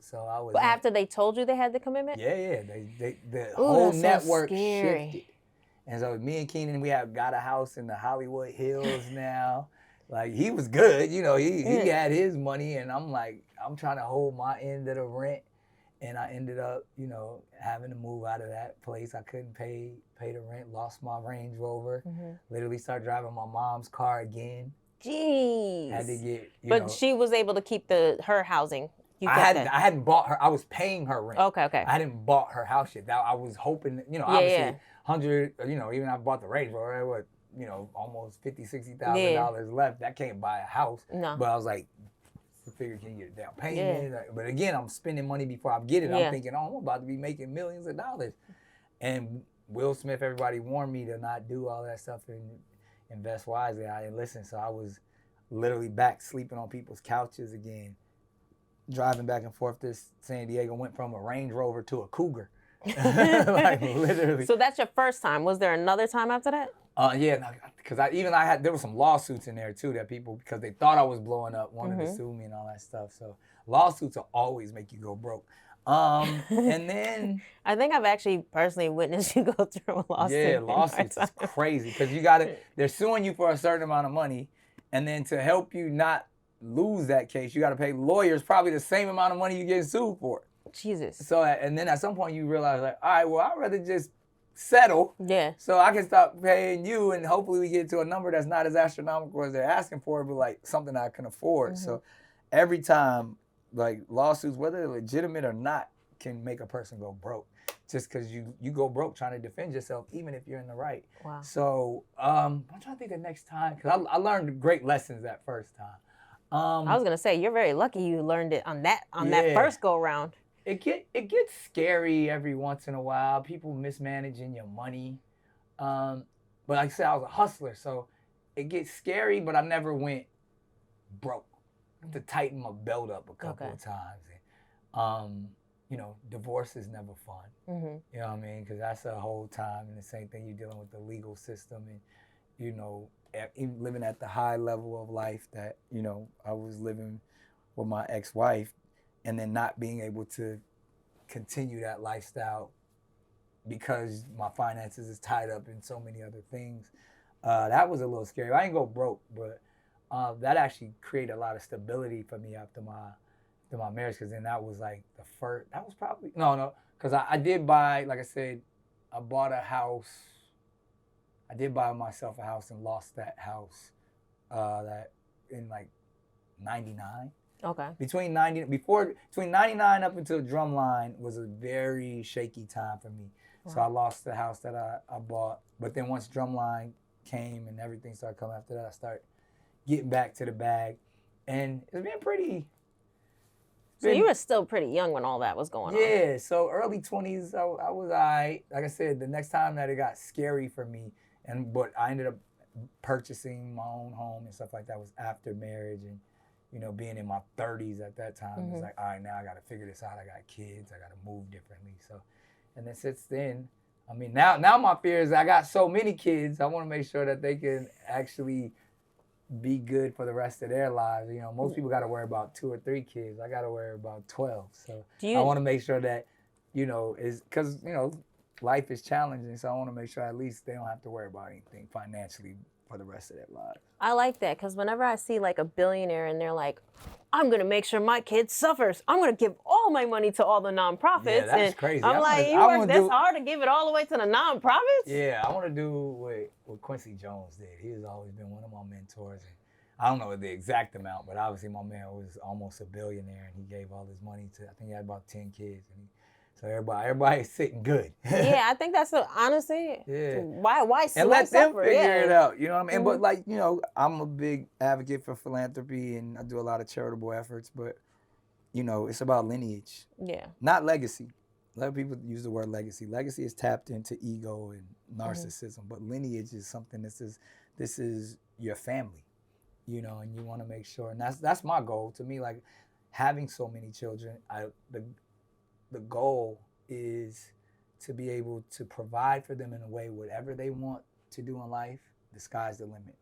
So I was. But after they told you they had the commitment? Yeah. The whole network shifted. And so me and Keenan, we got a house in the Hollywood Hills now. Like, he was good, you know, he had his money, and I'm like, I'm trying to hold my end of the rent. And I ended up, you know, having to move out of that place. I couldn't pay the rent, lost my Range Rover, literally started driving my mom's car again. Jeez. Had to get, but she was able to keep her housing. I hadn't bought her. I was paying her rent. Okay. I hadn't bought her house yet. I was hoping, you know, obviously 100, you know, even I bought the Range Rover, what, you know, almost $50,000, $60,000 left. That can't buy a house. No. But I was like, I figured, can you get a down payment? Yeah. But again, I'm spending money before I get it. I'm thinking, I'm about to be making millions of dollars. And Will Smith, everybody warned me to not do all that stuff and invest wisely. I didn't listen, so I was literally back sleeping on people's couches again, driving back and forth to San Diego. Went from a Range Rover to a Cougar, like literally. So that's your first time. Was there another time after that? Yeah, because there were some lawsuits in there too that people, because they thought I was blowing up, wanted to sue me and all that stuff. So lawsuits will always make you go broke. And then I think I've actually personally witnessed you go through a lawsuit. Yeah, lawsuits is crazy, because they're suing you for a certain amount of money, and then to help you not lose that case, you got to pay lawyers probably the same amount of money you get sued for. Jesus. So, and then at some point you realize, like, all right, well, I'd rather just settle. Yeah. So I can stop paying you, and hopefully we get to a number that's not as astronomical as they're asking for, but like something I can afford. So every time, like, lawsuits, whether they're legitimate or not, can make a person go broke. Just because you go broke trying to defend yourself, even if you're in the right. Wow. So I'm trying to think of next time, because I learned great lessons that first time. I was gonna say, you're very lucky you learned it on that first go round. It gets scary every once in a while. People mismanaging your money. But like I said, I was a hustler, so it gets scary, but I never went broke. I had to tighten my belt up a couple of times. divorce is never fun. Mm-hmm. You know what I mean? Because that's a whole time, and the same thing, you're dealing with the legal system, and even living at the high level of life that I was living with my ex-wife, and then not being able to continue that lifestyle because my finances is tied up in so many other things. That was a little scary. I didn't go broke, but that actually created a lot of stability for me after my marriage, because then that was like the first, that was probably, no, because I did buy, like I said, I bought a house. I did buy myself a house and lost that house that in like 99. Okay. Between 99 up until Drumline was a very shaky time for me. Wow. So I lost the house that I bought. But then once Drumline came and everything started coming after that, I started getting back to the bag. And it's been pretty... So you were still pretty young when all that was going on. Yeah, so early 20s, I was all right. Like I said, the next time that it got scary for me, but I ended up purchasing my own home and stuff like that was after marriage, and being in my 30s at that time. Mm-hmm. It's like, all right, now I got to figure this out. I got kids. I got to move differently. So, and then since then, I mean, now my fear is I got so many kids. I want to make sure that they can actually be good for the rest of their lives. Most people got to worry about 2 or 3 kids. I got to worry about 12. So I want to make sure that, is because, life is challenging. So I want to make sure at least they don't have to worry about anything financially for the rest of their lives. I like that, because whenever I see like a billionaire and they're like, I'm going to make sure my kid suffers. I'm going to give all my money to all the nonprofits. Yeah, that's crazy. I'm like, you work this hard to give it all the way to the nonprofits? Yeah, I want to do what Quincy Jones did. He has always been one of my mentors. And I don't know the exact amount, but obviously my man was almost a billionaire, and he gave all his money to, I think he had about 10 kids. So everybody's sitting good. Yeah, I think that's honestly. Yeah. Why and let them suffer? figure it out. You know what I mean? Mm-hmm. But I'm a big advocate for philanthropy, and I do a lot of charitable efforts. But it's about lineage. Yeah. Not legacy. A lot of people use the word legacy. Legacy is tapped into ego and narcissism, but lineage is something this is your family. And you want to make sure, and that's my goal. To me, like having so many children, the goal is to be able to provide for them in a way, whatever they want to do in life, the sky's the limit.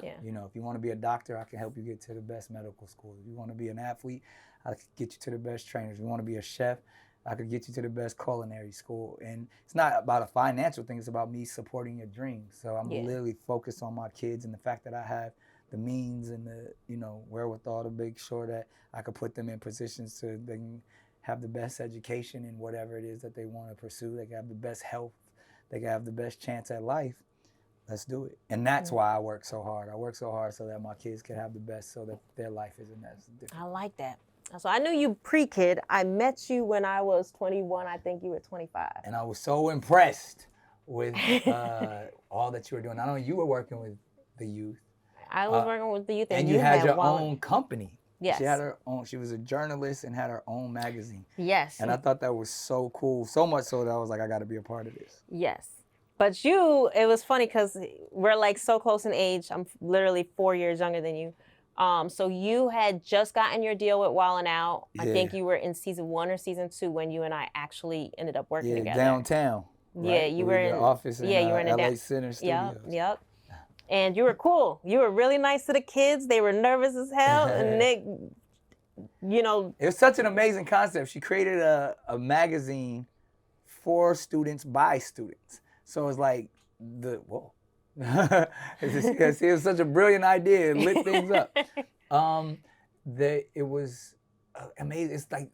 Yeah. If you want to be a doctor, I can help you get to the best medical school. If you want to be an athlete, I can get you to the best trainers. If you want to be a chef, I could get you to the best culinary school. And it's not about a financial thing. It's about me supporting your dreams. So I'm literally focused on my kids and the fact that I have the means and the, wherewithal to make sure that I could put them in positions to they can have the best education in whatever it is that they want to pursue. They can have the best health. They can have the best chance at life. Let's do it. And that's why I work so hard. I work so hard so that my kids can have the best, so that their life isn't as different. I like that. So I knew you pre-kid. I met you when I was 21. I think you were 25. And I was so impressed with all that you were doing. Not only you were working with the youth. I was working with the youth. And you had your own company. Yes. She had her own. She was a journalist and had her own magazine. Yes. And I thought that was so cool. So much so that I was like, I got to be a part of this. Yes. But it was funny because we're like so close in age. I'm literally 4 years younger than you. So you had just gotten your deal with Wildin' Out. Yeah. I think you were in season 1 or season 2 when you and I actually ended up working together. Downtown. Right? Yeah, you were in the office in you were in the LA Center Studios. Yep. And you were cool. You were really nice to the kids. They were nervous as hell. And they, It was such an amazing concept. She created a magazine for students by students. So it's like, whoa. It was such a brilliant idea. It lit things up. It was amazing. It's like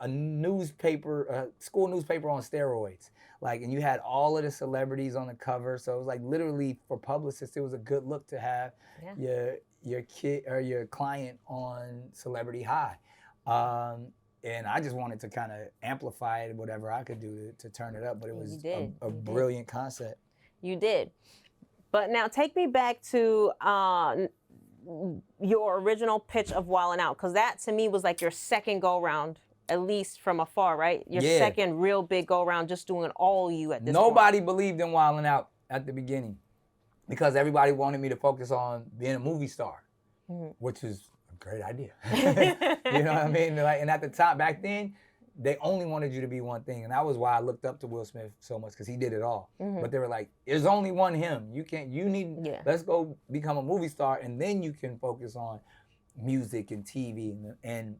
a newspaper, a school newspaper on steroids. And you had all of the celebrities on the cover. So it was like literally for publicists, it was a good look to have your kid or your client on Celebrity High. And I just wanted to kind of amplify it, whatever I could do to turn it up. But it was a brilliant concept. You did. But now take me back to your original pitch of Wildin' Out, because that to me was like your second go-round, at least from afar, right? Your second real big go-round, just doing all you at this point. Nobody believed in Wildin' Out at the beginning because everybody wanted me to focus on being a movie star, which is a great idea. You know what I mean? And at the time, back then, they only wanted you to be one thing. And that was why I looked up to Will Smith so much, because he did it all. But they were like, there's only one him. Let's go become a movie star, and then you can focus on music and TV. And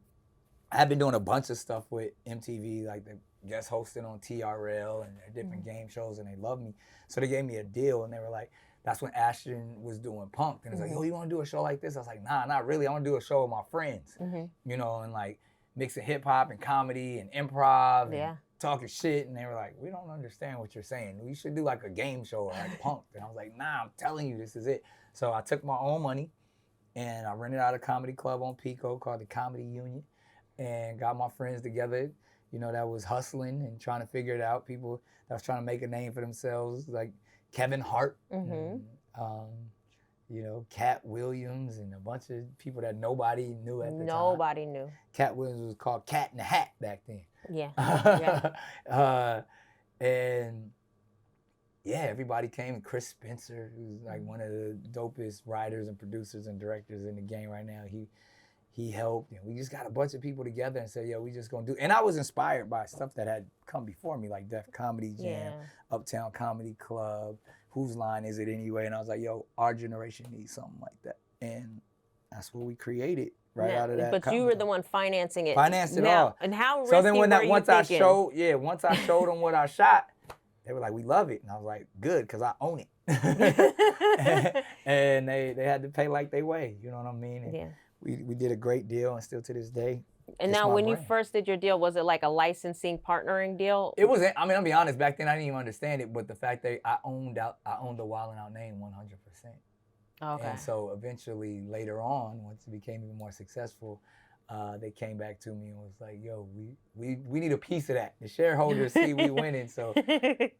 I've been doing a bunch of stuff with MTV, like the guest hosting on TRL and their different game shows, and they love me. So they gave me a deal, and they were like, that's when Ashton was doing Punk. And it's like, yo, you want to do a show like this? I was like, nah, not really. I want to do a show with my friends, you know, and like mixing hip hop and comedy and improv and talking shit. And they were like, we don't understand what you're saying. We should do like a game show or like Punk. And I was like, nah, I'm telling you, this is it. So I took my own money and I rented out a comedy club on Pico called the Comedy Union, and got my friends together, you know, that was hustling and trying to figure it out. People that was trying to make a name for themselves, like Kevin Hart, and, you know, Cat Williams, and a bunch of people that nobody knew at the time. Nobody knew. Cat Williams was called Cat in the Hat back then. And yeah, everybody came. Chris Spencer, who's like one of the dopest writers and producers and directors in the game right now, he helped, and we just got a bunch of people together and said, yo, we just gonna do. And I was inspired by stuff that had come before me, like Def Comedy Jam, Uptown Comedy Club, Whose Line Is It Anyway? And I was like, yo, our generation needs something like that. And that's what we created out of that. But you were the one financing it. Financed it all. And how risky were you once thinking? Once I showed them what I shot, they were like, we love it. And I was like, good, because I own it. And they had to pay like they weigh, you know what I mean? And we did a great deal, and still to this day. And now when you first did your deal, was it like a licensing partnering deal? It wasn't. I mean, I'll be honest, back then I didn't even understand it, but the fact that I owned the Wild 'N Out name 100%. Okay. And so eventually later on, once it became even more successful, they came back to me and was like, yo, we need a piece of that. The shareholders see we winning, so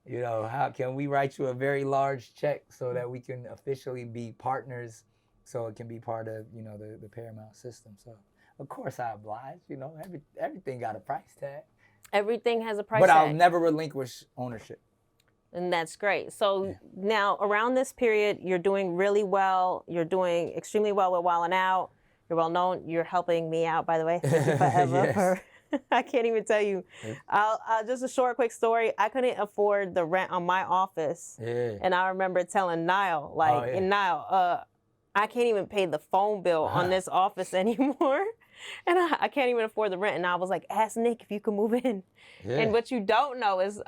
you know, how can we write you a very large check so that we can officially be partners, so it can be part of, you know, the Paramount system. So of course I obliged, you know, everything got a price tag. Everything has a price tag. But tag. I'll never relinquish ownership. And that's great. So now around this period, you're doing really well. You're doing extremely well with Wild 'N Out. You're well known. You're helping me out, by the way. Thank you forever for I can't even tell you. I'll just a short, quick story. I couldn't afford the rent on my office. And I remember telling Niall, like, Niall, I can't even pay the phone bill on this office anymore. And I can't even afford the rent. And I was like, ask Nick if you can move in. And what you don't know is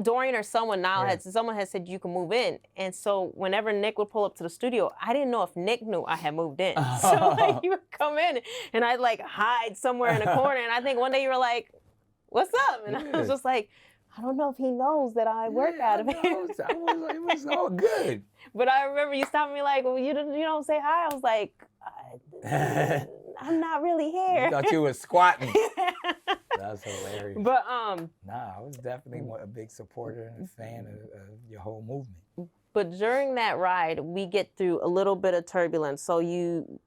Dorian or someone someone had said you can move in. And so whenever Nick would pull up to the studio, I didn't know if Nick knew I had moved in. So like you would come in and I'd like hide somewhere in a corner. And I think one day you were like, what's up? And I was just like, I don't know if he knows that I work out of here. It was all good. But I remember you stopped me like, well, you don't say hi. I was like, I'm not really here. You thought you were squatting. That's hilarious. But nah, I was definitely a big supporter and a fan of your whole movement. But during that ride, we get through a little bit of turbulence. So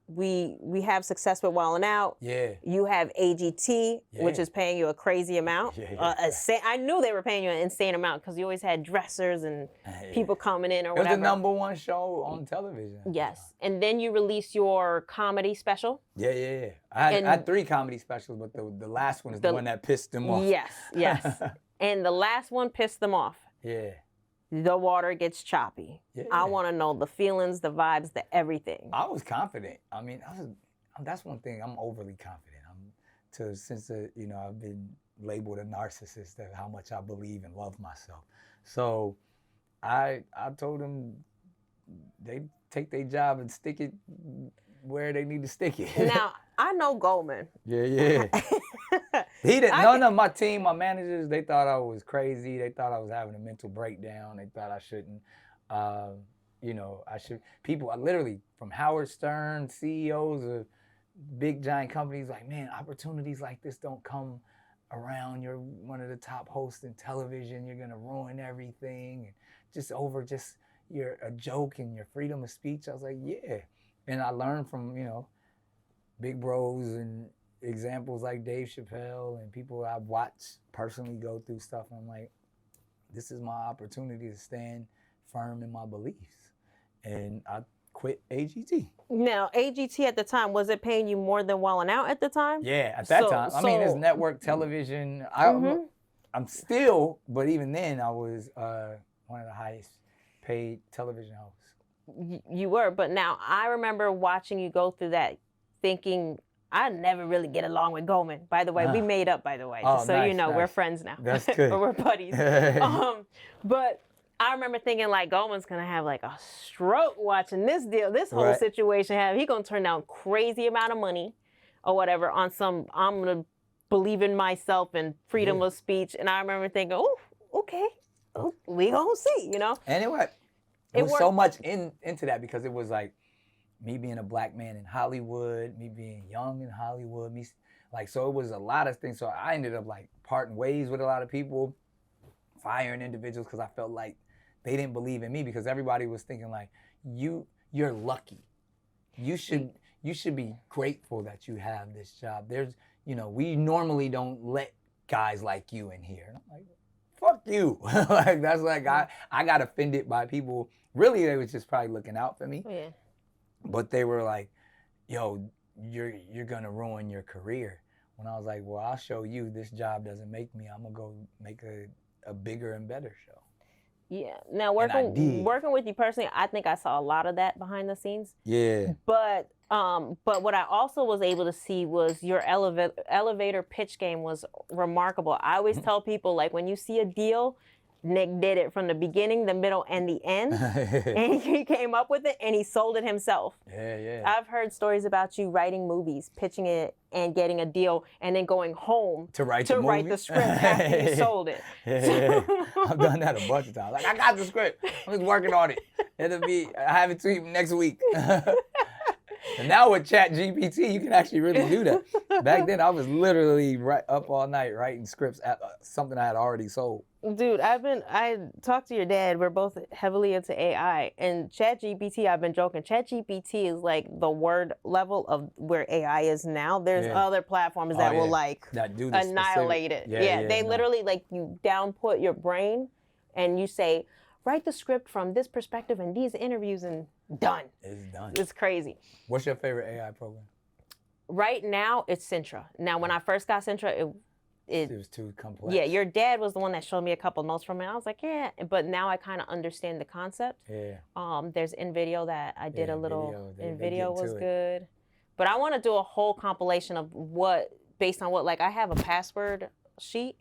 we have success with Wild 'N Out. Yeah. You have AGT, which is paying you a crazy amount. I knew they were paying you an insane amount because you always had dressers and people coming in or whatever. It was the #1 show on television. Yes. And then you released your comedy special. Yeah. I had 3 comedy specials, but the last one is the one that pissed them off. Yes. And the last one pissed them off. Yeah. The water gets choppy. Yeah. I want to know the feelings, the vibes, the everything. I was confident. I mean, that's one thing. I'm overly confident. Since you know, I've been labeled a narcissist, of how much I believe and love myself. So I told them they take their job and stick it where they need to stick it. Now, I know Goldman. Yeah. He didn't. None of my team, my managers, they thought I was crazy. They thought I was having a mental breakdown. They thought I shouldn't. You know, people, literally from Howard Stern, CEOs of big giant companies, like, man, opportunities like this don't come around. You're one of the top hosts in television. You're gonna ruin everything. And you're a joke and your freedom of speech. I was like, yeah. And I learned from, you know, big bros and examples like Dave Chappelle and people I've watched personally go through stuff. And I'm like, this is my opportunity to stand firm in my beliefs. And I quit AGT. Now, AGT at the time, was it paying you more than Wildin' Out at the time? Yeah, at that time. I mean, it's network television. I'm still, but even then, I was one of the highest paid television hosts. You were, but now I remember watching you go through that, thinking I never really get along with Goldman. By the way, we made up. By the way, just so you know, we're friends now. That's good. Or we're buddies. But I remember thinking like Goldman's gonna have like a stroke watching this deal, this whole situation. He gonna turn down crazy amount of money, or whatever on some. I'm gonna believe in myself and freedom of speech. And I remember thinking, oh, okay, we gonna see, you know. And it was so much into that because it was like me being a black man in Hollywood, me being young in Hollywood, so it was a lot of things. So I ended up like parting ways with a lot of people, firing individuals because I felt like they didn't believe in me because everybody was thinking like, you're lucky. You should be grateful that you have this job. We normally don't let guys like you in here. And I'm like, fuck you. Like that's like I got offended by people. Really, they was just probably looking out for me. Yeah. But they were like, yo, you're gonna ruin your career. When I was like, well, I'll show you this job doesn't make me. I'm gonna go make a bigger and better show. Yeah. Now working with you personally, I think I saw a lot of that behind the scenes. Yeah. But what I also was able to see was your elevator pitch game was remarkable. I always tell people like when you see a deal, Nick did it from the beginning, the middle, and the end. And he came up with it and he sold it himself. Yeah. I've heard stories about you writing movies, pitching it, and getting a deal, and then going home to write the script after you sold it. Yeah. I've done that a bunch of times. Like, I got the script. I'm just working on it. I have it to you next week. And now with ChatGPT, you can actually really do that. Back then, I was literally up all night writing scripts at something I had already sold. Dude, I talked to your dad. We're both heavily into AI. And ChatGPT, I've been joking, ChatGPT is like the word level of where AI is now. There's other platforms that will that do this annihilate it. They literally like you downput your brain and you say, write the script from this perspective and these interviews and done. It's done. It's crazy. What's your favorite AI program? Right now, it's Sintra. Now, when I first got Sintra, it was too complex. Yeah, your dad was the one that showed me a couple notes from it. I was like, yeah, but now I kind of understand the concept. Yeah. There's InVideo that I did a little. InVideo was good, but I want to do a whole compilation of based on what like I have a password sheet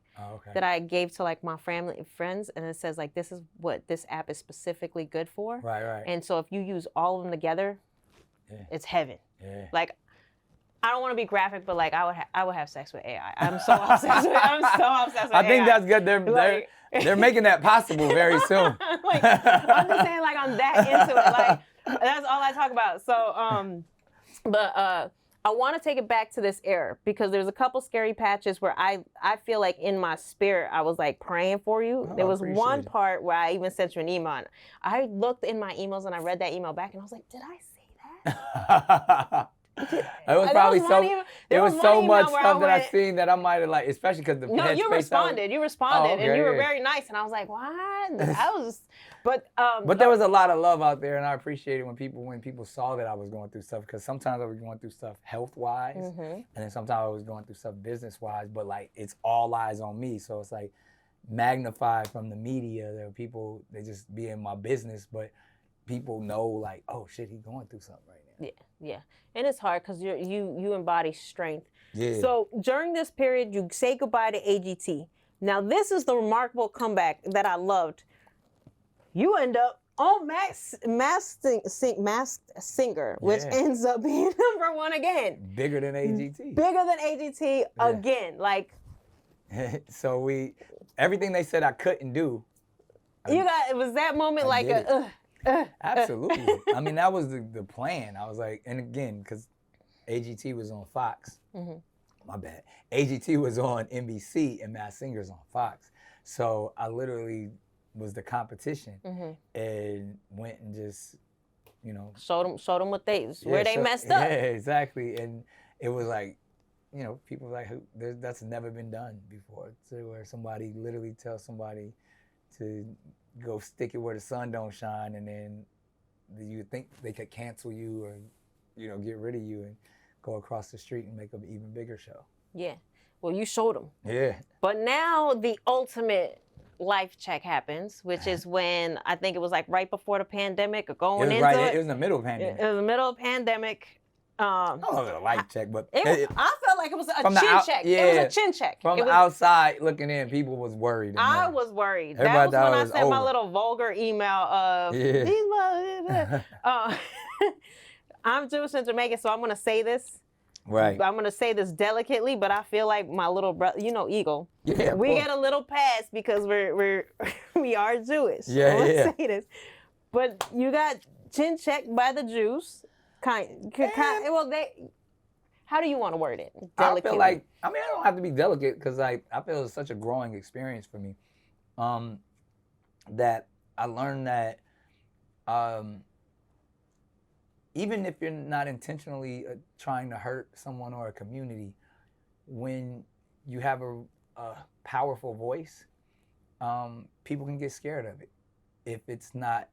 that I gave to like my family and friends, and it says like this is what this app is specifically good for. Right. And so if you use all of them together, it's heaven. Yeah. Like. I don't want to be graphic, but like I would have sex with AI. I'm so obsessed with AI. I think that's good. They're making that possible very soon. Like, I'm just saying, like I'm that into it. Like that's all I talk about. So, but I want to take it back to this era because there's a couple scary patches where I feel like in my spirit I was like praying for you. Oh, there was one part where I even sent you an email. And I looked in my emails and I read that email back and I was like, did I say that? It was probably so much stuff that I seen that I might have like, especially because the No, you responded. You responded, and you were very nice. And I was like, what? I was, but there was a lot of love out there, and I appreciated when people saw that I was going through stuff because sometimes I was going through stuff health wise, and then sometimes I was going through stuff business wise. But like it's all eyes on me, so it's like magnified from the media. There are people they just be in my business, but people know like, oh shit, he's going through something right now. Yeah. And it's hard because you embody strength. Yeah. So during this period, you say goodbye to AGT. Now, this is the remarkable comeback that I loved. You end up on Masked Singer, which ends up being #1 again. Bigger than AGT. Bigger than AGT again. Like. So everything they said I couldn't do. It was that moment Absolutely. I mean, that was the plan. I was like, and again, because AGT was on Fox. My bad. AGT was on NBC and Masked Singer's on Fox. So I literally was the competition and went and just, showed them what where they messed up. Yeah, exactly. And it was like, people were like, that's never been done before. So where somebody literally tells somebody to go stick it where the sun don't shine, and then you think they could cancel you or, get rid of you and go across the street and make an even bigger show. Yeah. Well, you showed them. Yeah. But now the ultimate life check happens, which is when I think it was like right before the pandemic or going into it. It was in the middle of the pandemic. It was the middle of the pandemic. I don't know if it was a life check, but I felt like it was a chin check. Yeah, it was a chin check. From the outside looking in, people was worried. I was worried. That was when I sent my little vulgar email of these I'm Jewish and Jamaican, so I'm going to say this. Right. I'm going to say this delicately, but I feel like my little brother, Eagle. Yeah, we get a little pass because we are Jewish. Yeah, I'm gonna say this. But you got chin checked by the Jews. How do you want to word it? I feel like, I don't have to be delicate because I feel it's such a growing experience for me. That I learned that even if you're not intentionally trying to hurt someone or a community, when you have a powerful voice, people can get scared of it if it's not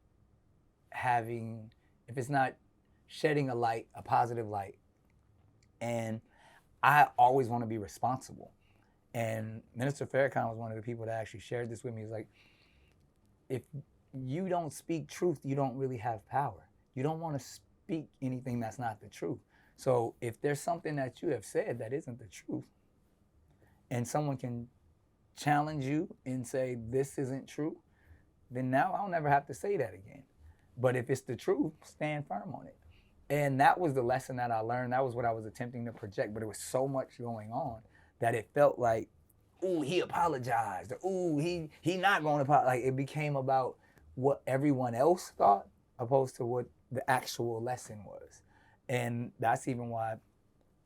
shedding a positive light. And I always want to be responsible. And Minister Farrakhan was one of the people that actually shared this with me. He's like, if you don't speak truth, you don't really have power. You don't want to speak anything that's not the truth. So if there's something that you have said that isn't the truth, and someone can challenge you and say, this isn't true, then now I'll never have to say that again. But if it's the truth, stand firm on it. And that was the lesson that I learned. That was what I was attempting to project, but it was so much going on that it felt like, ooh, he apologized, or ooh, he not going to apologize. Like, it became about what everyone else thought opposed to what the actual lesson was. And that's even why,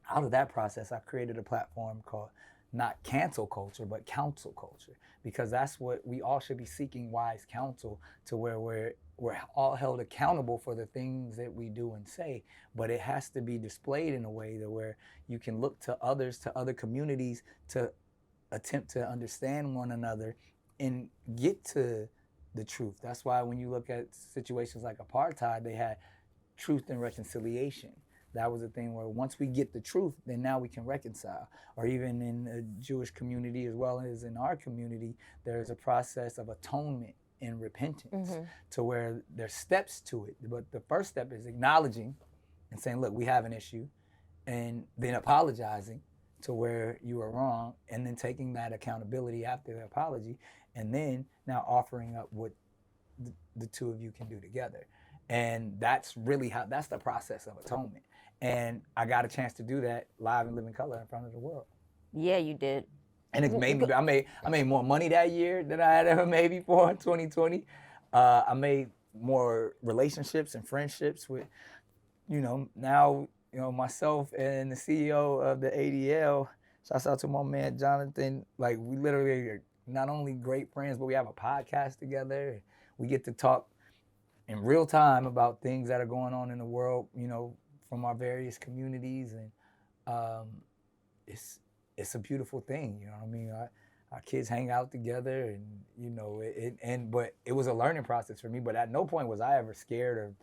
out of that process, I created a platform called not cancel culture, but counsel culture, because that's what we all should be seeking, wise counsel, to where we're all held accountable for the things that we do and say, but it has to be displayed in a way that where you can look to others, to other communities, to attempt to understand one another and get to the truth. That's why when you look at situations like apartheid, they had truth and reconciliation. That was a thing where once we get the truth, then now we can reconcile. Or even in the Jewish community as well as in our community, there's a process of atonement and repentance, to where there's steps to it. But the first step is acknowledging and saying, look, we have an issue, and then apologizing to where you were wrong, and then taking that accountability after the apology, and then now offering up what the two of you can do together. And that's really that's the process of atonement. And I got a chance to do that live and live in color in front of the world. Yeah, you did. And it's made me, I made more money that year than I had ever made before in 2020. I made more relationships and friendships with, now, myself and the CEO of the ADL, shouts out to my man Jonathan, like we literally are not only great friends, but we have a podcast together. We get to talk in real time about things that are going on in the world, from our various communities, and it's a beautiful thing, you know what I mean? Our kids hang out together, and but it was a learning process for me. But at no point was I ever scared or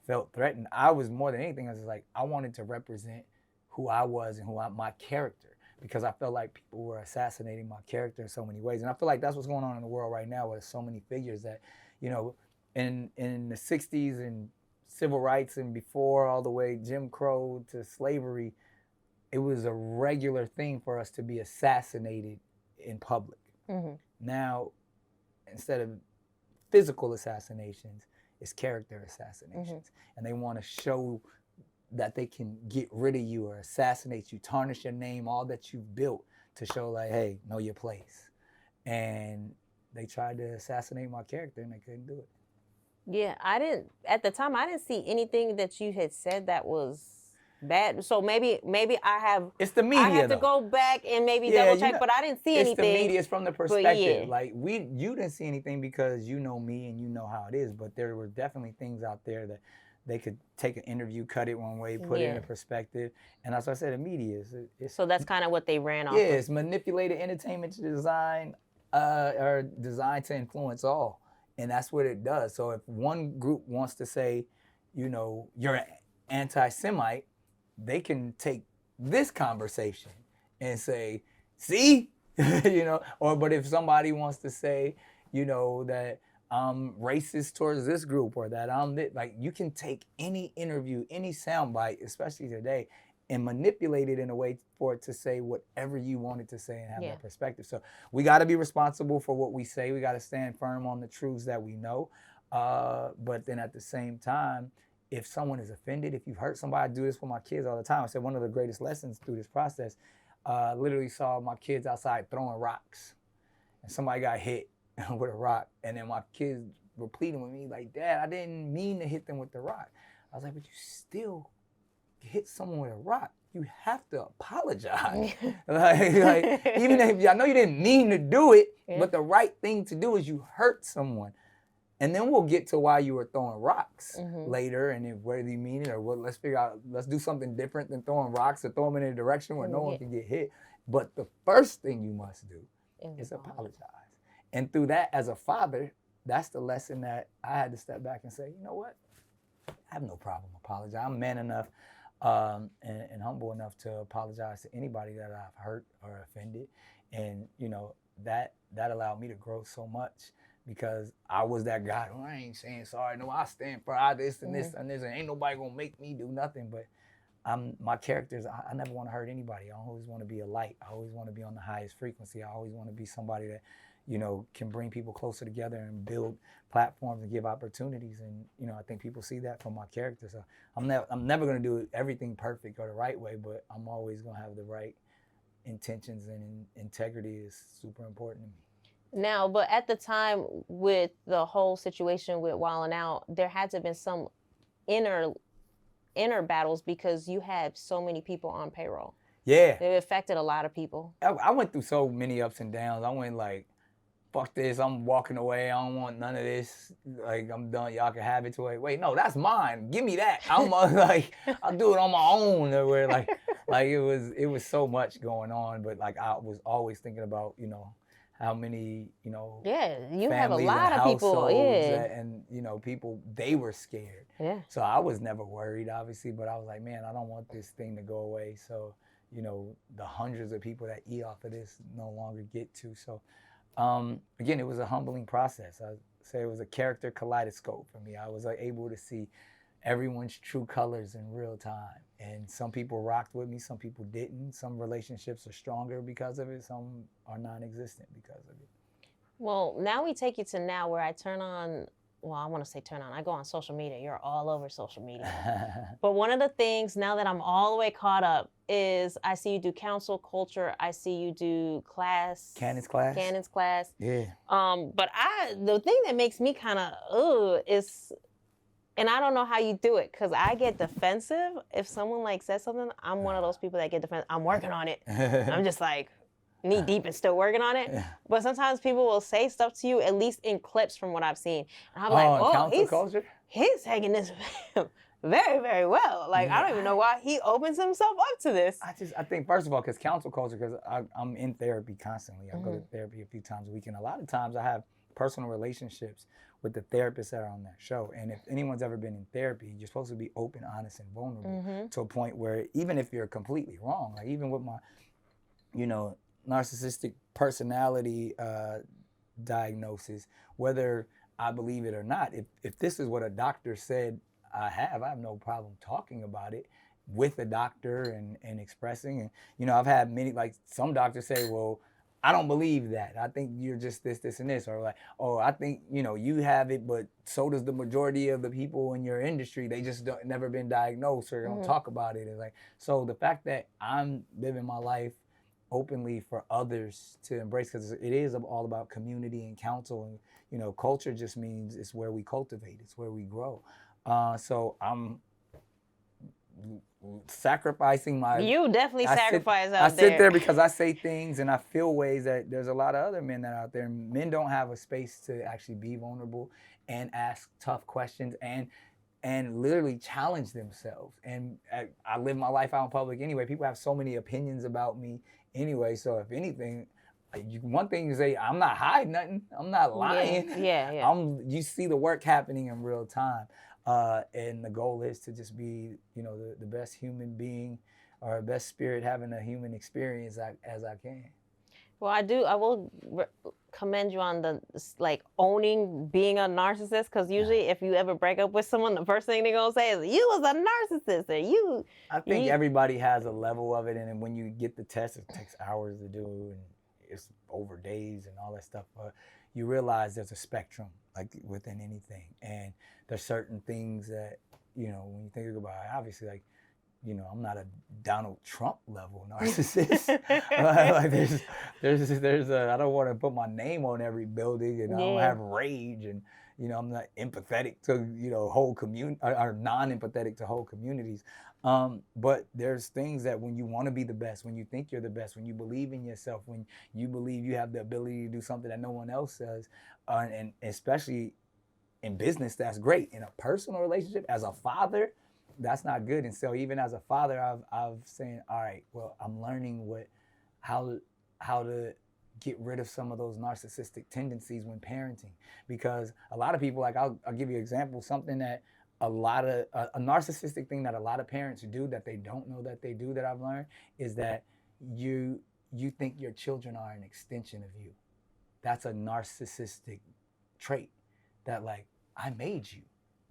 felt threatened. I was more than anything, I was like, I wanted to represent who I was and my character, because I felt like people were assassinating my character in so many ways. And I feel like that's what's going on in the world right now, where there's so many figures that, in the 60s and civil rights and before, all the way Jim Crow to slavery, it was a regular thing for us to be assassinated in public. Now, instead of physical assassinations, it's character assassinations. And they want to show that they can get rid of you or assassinate you, tarnish your name, all that you've built, to show like, hey, know your place. And they tried to assassinate my character and they couldn't do it. Yeah, at the time, I didn't see anything that you had said that was bad. So maybe I have. It's the media. I have to go back and maybe double check, but I didn't see anything. It's the media. It's from the perspective. Like you didn't see anything because you know me and you know how it is. But there were definitely things out there that they could take an interview, cut it one way, put it in a perspective, and that's what I said. The media is. So that's kind of what they ran off. Yeah, it's manipulated entertainment to design, or designed to influence all. And that's what it does. So if one group wants to say, you know, you're an anti-Semite, they can take this conversation and say, see, you know, but if somebody wants to say, you know, that I'm racist towards this group or that like, you can take any interview, any soundbite, especially today, and manipulate it in a way for it to say whatever you want it to say and have that perspective. So we got to be responsible for what we say. We got to stand firm on the truths that we know. But then at the same time, if someone is offended, if you've hurt somebody, I do this with my kids all the time. I said one of the greatest lessons through this process, literally saw my kids outside throwing rocks, and somebody got hit with a rock, and then my kids were pleading with me like, Dad, I didn't mean to hit them with the rock. I was like, but you still hit someone with a rock. You have to apologize. like even if I know you didn't mean to do it, but the right thing to do is you hurt someone. And then we'll get to why you were throwing rocks later, and if, whether you mean it or what. Let's figure out. Let's do something different than throwing rocks or throw them in a direction where no one can get hit. But the first thing you must do is apologize. And through that, as a father, that's the lesson that I had to step back and say, you know what? I have no problem apologizing. I'm man enough and humble enough to apologize to anybody that I've hurt or offended. And you know that allowed me to grow so much. Because I was that guy, oh, I ain't saying sorry. No, I stand for this and this and this, and ain't nobody gonna make me do nothing. But my characters, I never want to hurt anybody. I always want to be a light. I always want to be on the highest frequency. I always want to be somebody that, you know, can bring people closer together and build platforms and give opportunities. And you know, I think people see that from my character. So I'm never gonna do everything perfect or the right way, but I'm always gonna have the right intentions, and integrity is super important to me. Now, but at the time with the whole situation with Wildin' Out, there had to have been some inner battles because you had so many people on payroll. Yeah. It affected a lot of people. I went through so many ups and downs. I went like, fuck this, I'm walking away. I don't want none of this. Like, I'm done. Y'all can have it. Wait, no, that's mine. Give me that. I'm like, I'll do it on my own. Where like it was so much going on. But like, I was always thinking about, you know, how many, you know, you have a lot of people, and you know, people, they were scared. Yeah. So I was never worried, obviously, but I was like, man, I don't want this thing to go away. So, you know, the hundreds of people that eat off of this no longer get to. So, again, it was a humbling process. I say it was a character kaleidoscope for me. I was able to see everyone's true colors in real time. And some people rocked with me, some people didn't. Some relationships are stronger because of it, some are non-existent because of it. Well, now we take you to now where I turn on, well, I want to say turn on. I go on social media. You're all over social media. But one of the things now that I'm all the way caught up is I see you do council culture. I see you do class. Cannon's class. Yeah. But the thing that makes me kind of, is, and I don't know how you do it, because I get defensive. If someone like says something, I'm one of those people that get defensive. I'm working on it. I'm just like knee deep and still working on it. But sometimes people will say stuff to you, at least in clips from what I've seen. And I'm like, he's taking this very, very well. Like, I don't even know why he opens himself up to this. I think, first of all, because council culture, because I'm in therapy constantly. I go to therapy a few times a week. And a lot of times I have personal relationships with the therapists that are on that show. And if anyone's ever been in therapy, you're supposed to be open, honest, and vulnerable to a point where even if you're completely wrong, like even with my, you know, narcissistic personality diagnosis, whether I believe it or not, if this is what a doctor said I have no problem talking about it with a doctor and expressing. And, you know, I've had many, like some doctors say, well, I don't believe that. I think you're just this, and this. Or like, oh, I think, you know, you have it, but so does the majority of the people in your industry. They just never been diagnosed or don't talk about it. It's like, so the fact that I'm living my life openly for others to embrace, because it is all about community and counsel. And, you know, culture just means it's where we cultivate. It's where we grow. So I'm sacrificing my... You definitely sacrifice out there. I sit there because I say things and I feel ways that there's a lot of other men that are out there. Men don't have a space to actually be vulnerable and ask tough questions and literally challenge themselves. And I live my life out in public anyway. People have so many opinions about me anyway. So if anything, one thing you say, I'm not hiding nothing. I'm not lying. Yeah. You see the work happening in real time. And the goal is to just be, the best human being or best spirit having a human experience as I can. Well, I will commend you on the owning being a narcissist, because usually if you ever break up with someone, the first thing they're gonna say is you was a narcissist, or you. I think everybody has a level of it, and then when you get the test, it takes hours to do, and it's over days and all that stuff. But you realize there's a spectrum, like within anything, and there's certain things that when you think about it, obviously, like. I'm not a Donald Trump level narcissist. Like there's I don't want to put my name on every building, and I don't have rage, and I'm not empathetic to whole community or non-empathetic to whole communities. But there's things that when you want to be the best, when you think you're the best, when you believe in yourself, when you believe you have the ability to do something that no one else does, and especially in business, that's great. In a personal relationship, as a father, that's not good. And so even as a father, I've saying, all right, well, I'm learning how to get rid of some of those narcissistic tendencies when parenting, because a lot of people, like I'll give you an example, something that a narcissistic thing that a lot of parents do that they don't know that they do, that I've learned, is that you think your children are an extension of you. That's a narcissistic trait, that like, I made you.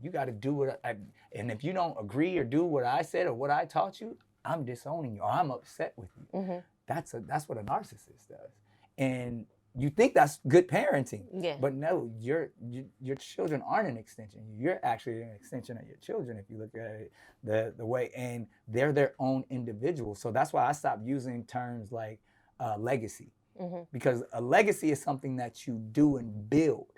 You got to do and if you don't agree or do what I said or what I taught you, I'm disowning you or I'm upset with you. Mm-hmm. That's what a narcissist does. And you think that's good parenting, but no, your children aren't an extension. You're actually an extension of your children if you look at it the way, and they're their own individual. So that's why I stopped using terms like legacy, because a legacy is something that you do and build.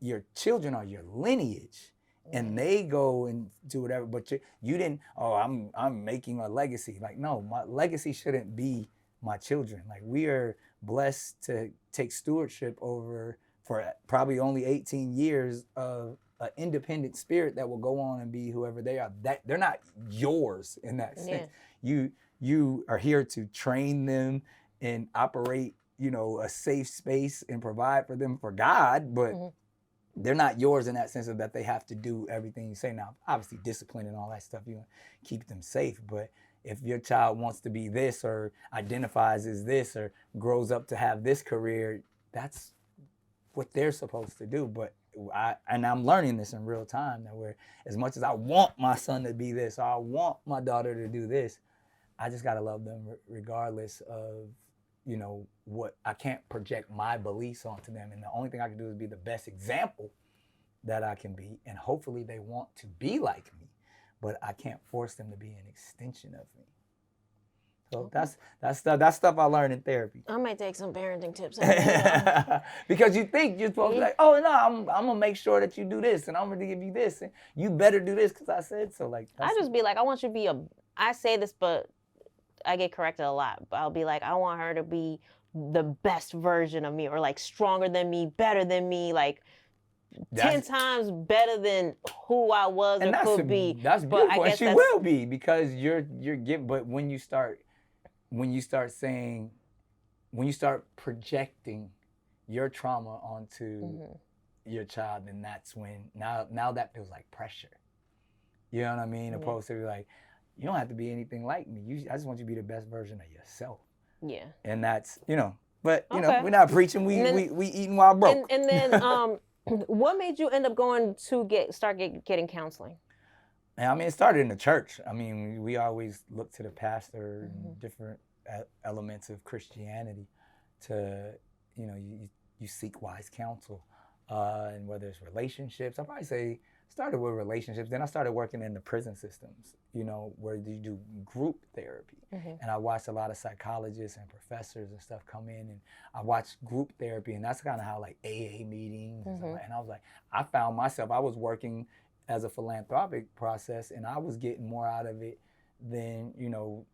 Your children are your lineage. And they go and do whatever, but you didn't. Oh, I'm making a legacy. Like, no, my legacy shouldn't be my children. Like, we are blessed to take stewardship over for probably only 18 years of an independent spirit that will go on and be whoever they are. That they're not yours in that sense. You are here to train them and operate, a safe space and provide for them for God, but. They're not yours in that sense of that they have to do everything you say. Now, obviously, discipline and all that stuff, you keep them safe. But if your child wants to be this or identifies as this or grows up to have this career, that's what they're supposed to do. But I'm learning this in real time, that where as much as I want my son to be this, or I want my daughter to do this, I just got to love them regardless of what. I can't project my beliefs onto them, and the only thing I can do is be the best example that I can be, and hopefully they want to be like me, but I can't force them to be an extension of me. So that's stuff I learned in therapy. I might take some parenting tips. Because you think you're supposed to be like, oh no, I'm gonna make sure that you do this, and I'm gonna give you this, and you better do this because I said so. Like, I just be like, I want you to be I say this, but I get corrected a lot. But I'll be like, I want her to be the best version of me, or like stronger than me, better than me, like 10 times better than who I was and could be. That's beautiful, but I guess she will be, because you're giving. But when you start projecting your trauma onto your child, then that's when now that feels like pressure. You know what I mean? Opposed to like, you don't have to be anything like me. I just want you to be the best version of yourself. Yeah. And that's, but we're not preaching. We eating while broke. And then what made you end up going to start getting counseling? I mean, it started in the church. I mean, we always look to the pastor and different elements of Christianity to, you seek wise counsel. And whether it's relationships, I'd probably say started with relationships. Then I started working in the prison systems, where you do group therapy. And I watched a lot of psychologists and professors and stuff come in, and I watched group therapy, and that's kind of how like AA meetings, and I was like, I found myself, I was working as a philanthropic process, and I was getting more out of it than,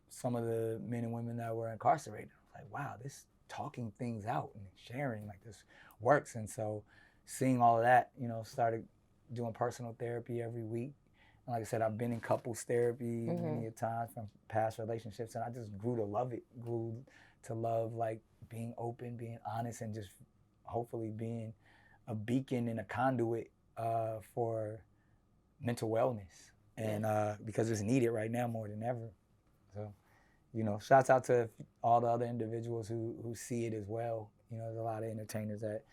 some of the men and women that were incarcerated. I was like, wow, this talking things out and sharing, like, this works. And so seeing all of that, started doing personal therapy every week. And like I said, I've been in couples therapy many a times from past relationships, and I just grew to love it, grew to love like being open, being honest, and just hopefully being a beacon and a conduit for mental wellness, and because it's needed right now more than ever. So, you know, shouts out to all the other individuals who see it as well. You know, there's a lot of entertainers that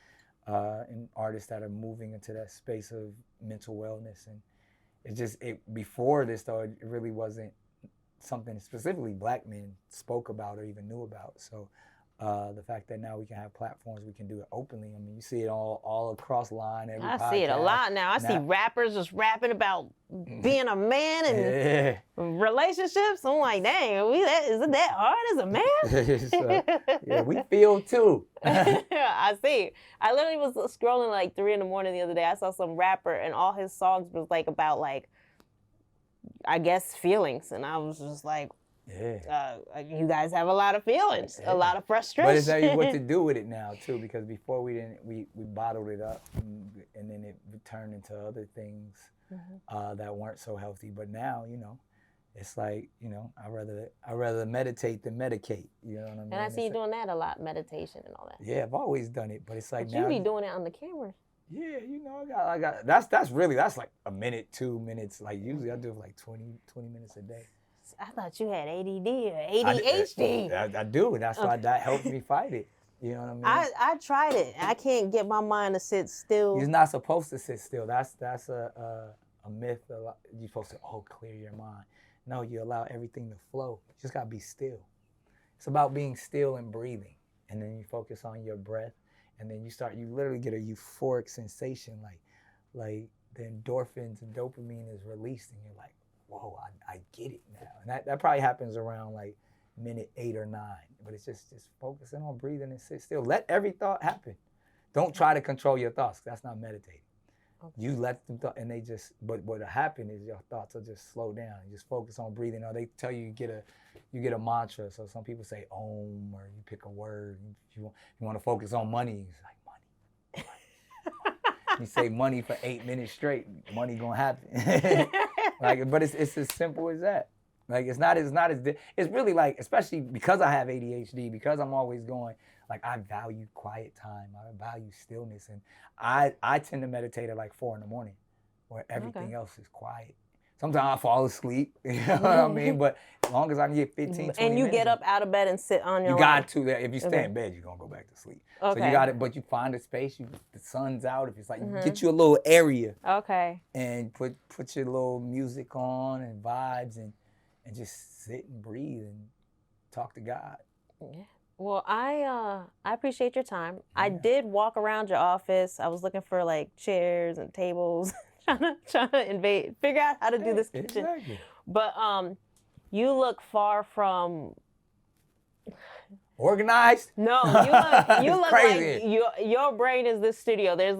and artists that are moving into that space of mental wellness, and before this though, it really wasn't something specifically Black men spoke about or even knew about. So the fact that now we can have platforms, we can do it openly. I mean, you see it all across line. Every podcast. See it a lot now. I see rappers just rapping about being a man and relationships. I'm like, dang, is it that hard as a man? Yeah, we feel too. I see. I literally was scrolling like 3 a.m. the other day. I saw some rapper and all his songs was like about like, I guess, feelings. And I was just like, you guys have a lot of feelings, a lot of frustration. But it's tell you what to do with it now too, because before we bottled it up, and then it turned into other things that weren't so healthy. But now, you know, it's like, you know, I rather meditate than medicate. You know what I mean? And I see you doing that a lot, meditation and all that. Yeah, I've always done it, but it's like now you be doing it on the camera. Yeah, you know, I got that's like a minute, 2 minutes. Like usually I do it like 20 minutes a day. I thought you had ADD or ADHD. I do, and that's why that helps me fight it. You know what I mean? I tried it. I can't get my mind to sit still. You're not supposed to sit still. That's a myth. You're supposed to clear your mind. No, you allow everything to flow. You just gotta be still. It's about being still and breathing, and then you focus on your breath, and then you literally get a euphoric sensation, like the endorphins and dopamine is released, and you're like, whoa, I get it now. And that probably happens around like minute 8 or 9. But it's just focusing on breathing and sit still. Let every thought happen. Don't try to control your thoughts. That's not meditating. Okay. You let them and but what'll happen is your thoughts will just slow down. You just focus on breathing. Or they tell you get a mantra. So some people say Om, or you pick a word. You want to focus on money. It's like money. You say money for 8 minutes straight, money gonna happen. But it's as simple as that. Like it's really like, especially because I have ADHD, because I'm always going, like I value quiet time, I value stillness, and I tend to meditate at like 4 a.m, where everything else is quiet. Sometimes I fall asleep, you know what I mean? But as long as I can get 15, 20 minutes. And you get up out of bed and sit on your You got to. If you stay in bed, you're going to go back to sleep. Okay. So you got it, but you find a space, the sun's out. If it's like, get you a little area. Okay. And put your little music on and vibes and just sit and breathe and talk to God. Yeah. Well, I appreciate your time. Yeah. I did walk around your office. I was looking for like chairs and tables. trying to figure out how to do this kitchen. Exactly. But you look far from organized. No, you look crazy. Like your brain is this studio. There's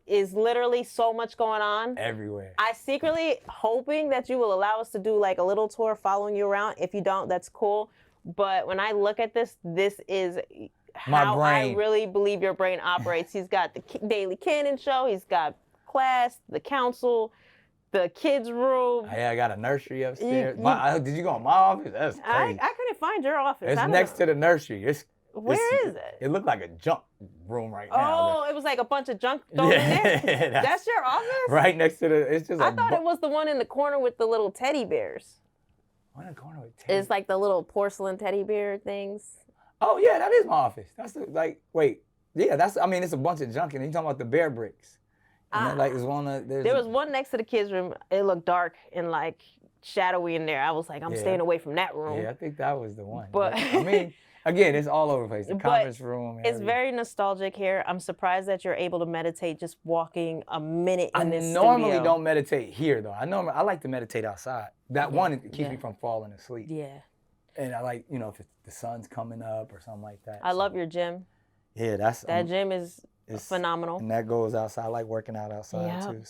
is literally so much going on everywhere. I secretly hoping that you will allow us to do like a little tour following you around. If you don't, that's cool. But when I look at this is how I really believe your brain operates. He's got the Daily Cannon show. He's got class, the council, the kids' room. Yeah, I got a nursery upstairs. Did you go in my office? That's crazy. I couldn't find your office. It's next to the nursery. Where is it? It looked like a junk room right now. Oh, it was like a bunch of junk thrown in there? That's your office? Right next to it's just I thought it was the one in the corner with the little teddy bears. What in the corner with teddy bears? It's like the little porcelain teddy bear things. Oh, yeah, that is my office. That's it's a bunch of junk in there. You talking about the bear bricks. There was one next to the kids' room. It looked dark and like shadowy in there. I was like, I'm staying away from that room. Yeah, I think that was the one. But I mean, again, it's all over the place. The conference room. It's very nostalgic here. I'm surprised that you're able to meditate just walking a minute in this studio. I normally don't meditate here though. I like to meditate outside. That one keeps me from falling asleep. Yeah. And I like, if the sun's coming up or something like that. I love your gym. Yeah, that gym is phenomenal. And that goes outside. I like working out outside too.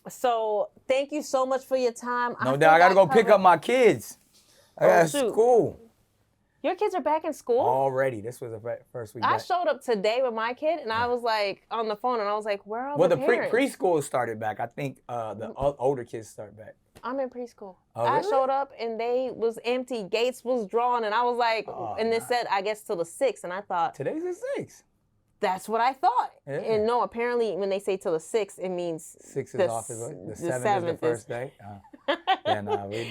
So thank you so much for your time. No doubt. I got to go pick up my kids. I got school. Your kids are back in school? Already. This was the first week I back. showed up today with my kid, and I was like on the phone, and I was like, where are the parents? Well, the preschool started back. I think the older kids start back. I'm in preschool. Oh, really? I showed up, and they was empty. Gates was drawn, and I was like, and it said, I guess, till the 6th, and I thought. Today's the 6th. That's what I thought. Yeah. And no, apparently when they say till the 6th, it means 6 is off. The 7th is the first day. Yeah,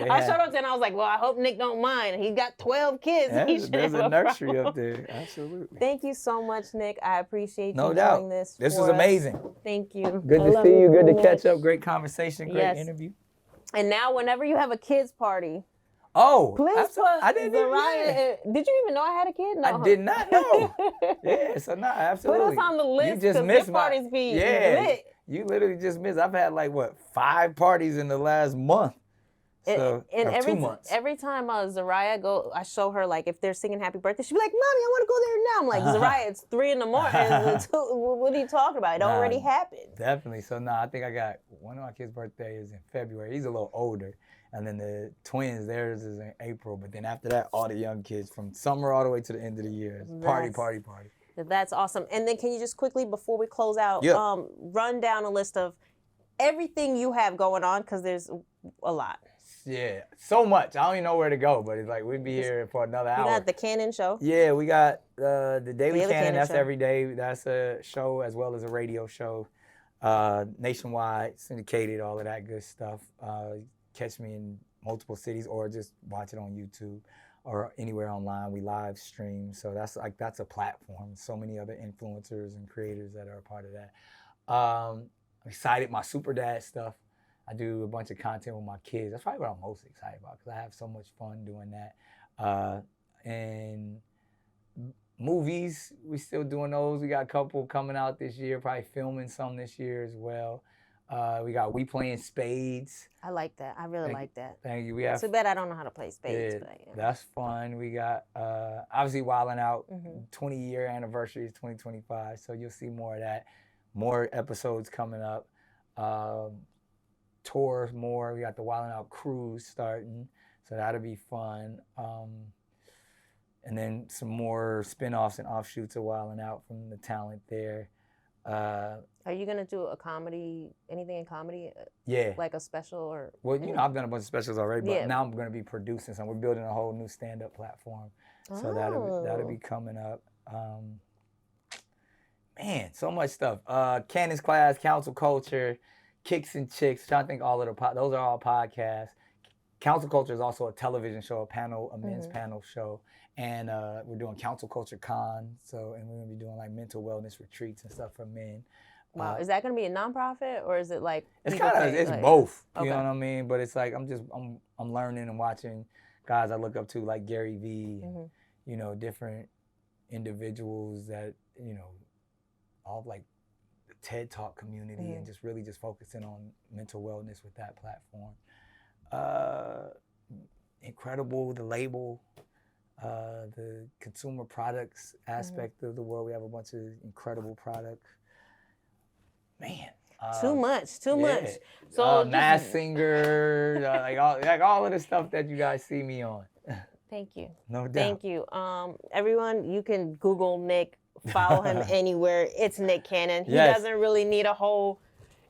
I showed up there and I was like, well, I hope Nick don't mind. He got 12 kids. Yeah, there's a nursery up there. Absolutely. Thank you so much, Nick. I appreciate you doing this. This was amazing. Thank you. Good to see you. Good to catch up. Great conversation. Great interview. And now whenever you have a kids party, please put I didn't Zariah. Did you even know I had a kid? No. I did not know. Yeah, so no, absolutely. Put us on the list. You just missed my parties be lit. You literally just missed. I've had like 5 parties in the last month. So and every 2 months. Every time Zariah go, I show her like if they're singing Happy Birthday, she'd be like, "Mommy, I want to go there now." I'm like, Zariah, it's 3 a.m. What are you talking about? It already happened. Definitely. So I think I got one of my kids' birthdays in February. He's a little older. And then the twins, theirs is in April. But then after that, all the young kids from summer all the way to the end of the year. Party. That's awesome. And then can you just quickly, before we close out, run down a list of everything you have going on? Because there's a lot. Yeah, so much. I don't even know where to go, but it's like we'd be here for another hour. We got the Canon show. Yeah, we got the Daily Canon. That's every day. That's a show as well as a radio show. Nationwide, syndicated, all of that good stuff. Catch me in multiple cities or just watch it on YouTube or anywhere online. We live stream. So that's a platform. So many other influencers and creators that are a part of that. I'm excited. My Super Dad stuff. I do a bunch of content with my kids. That's probably what I'm most excited about because I have so much fun doing that. And movies, we still doing those. We got a couple coming out this year, probably filming some this year as well. We playing spades. I like that. I really like that. Thank you. Too bad I don't know how to play spades. Yeah, that's fun. We got obviously Wildin' Out. 20-year anniversary is 2025, so you'll see more of that. More episodes coming up. Tours more. We got the Wildin' Out cruise starting, so that'll be fun. And then some more spinoffs and offshoots of Wildin' Out from the talent there. Are you gonna do a comedy? Anything in comedy? Yeah. Like a special or? Well, I've done a bunch of specials already, but now I'm gonna be producing some. We're building a whole new stand-up platform, so that'll be coming up. Man, so much stuff. Cannon's Class, Council Culture, Kicks and Chicks. Trying to think all of those are all podcasts. Council Culture is also a television show, a men's panel show. And we're doing Council Culture Con, and we're gonna be doing like mental wellness retreats and stuff for men. Wow, is that gonna be a nonprofit or is it like? It's both. You know what I mean? But it's like I'm learning and watching guys I look up to like Gary Vee, and, different individuals that all like the TED Talk community and just really just focusing on mental wellness with that platform. Incredible, the label. The consumer products aspect of the world. We have a bunch of incredible products. Man. Too much. So Masked Singer, like all of the stuff that you guys see me on. Thank you. No doubt. Thank you. Everyone, you can Google Nick, follow him anywhere. It's Nick Cannon. He doesn't really need a whole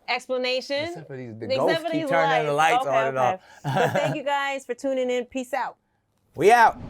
explanation. Except for the ghosts keep turning the lights on and off. But thank you guys for tuning in. Peace out. We out.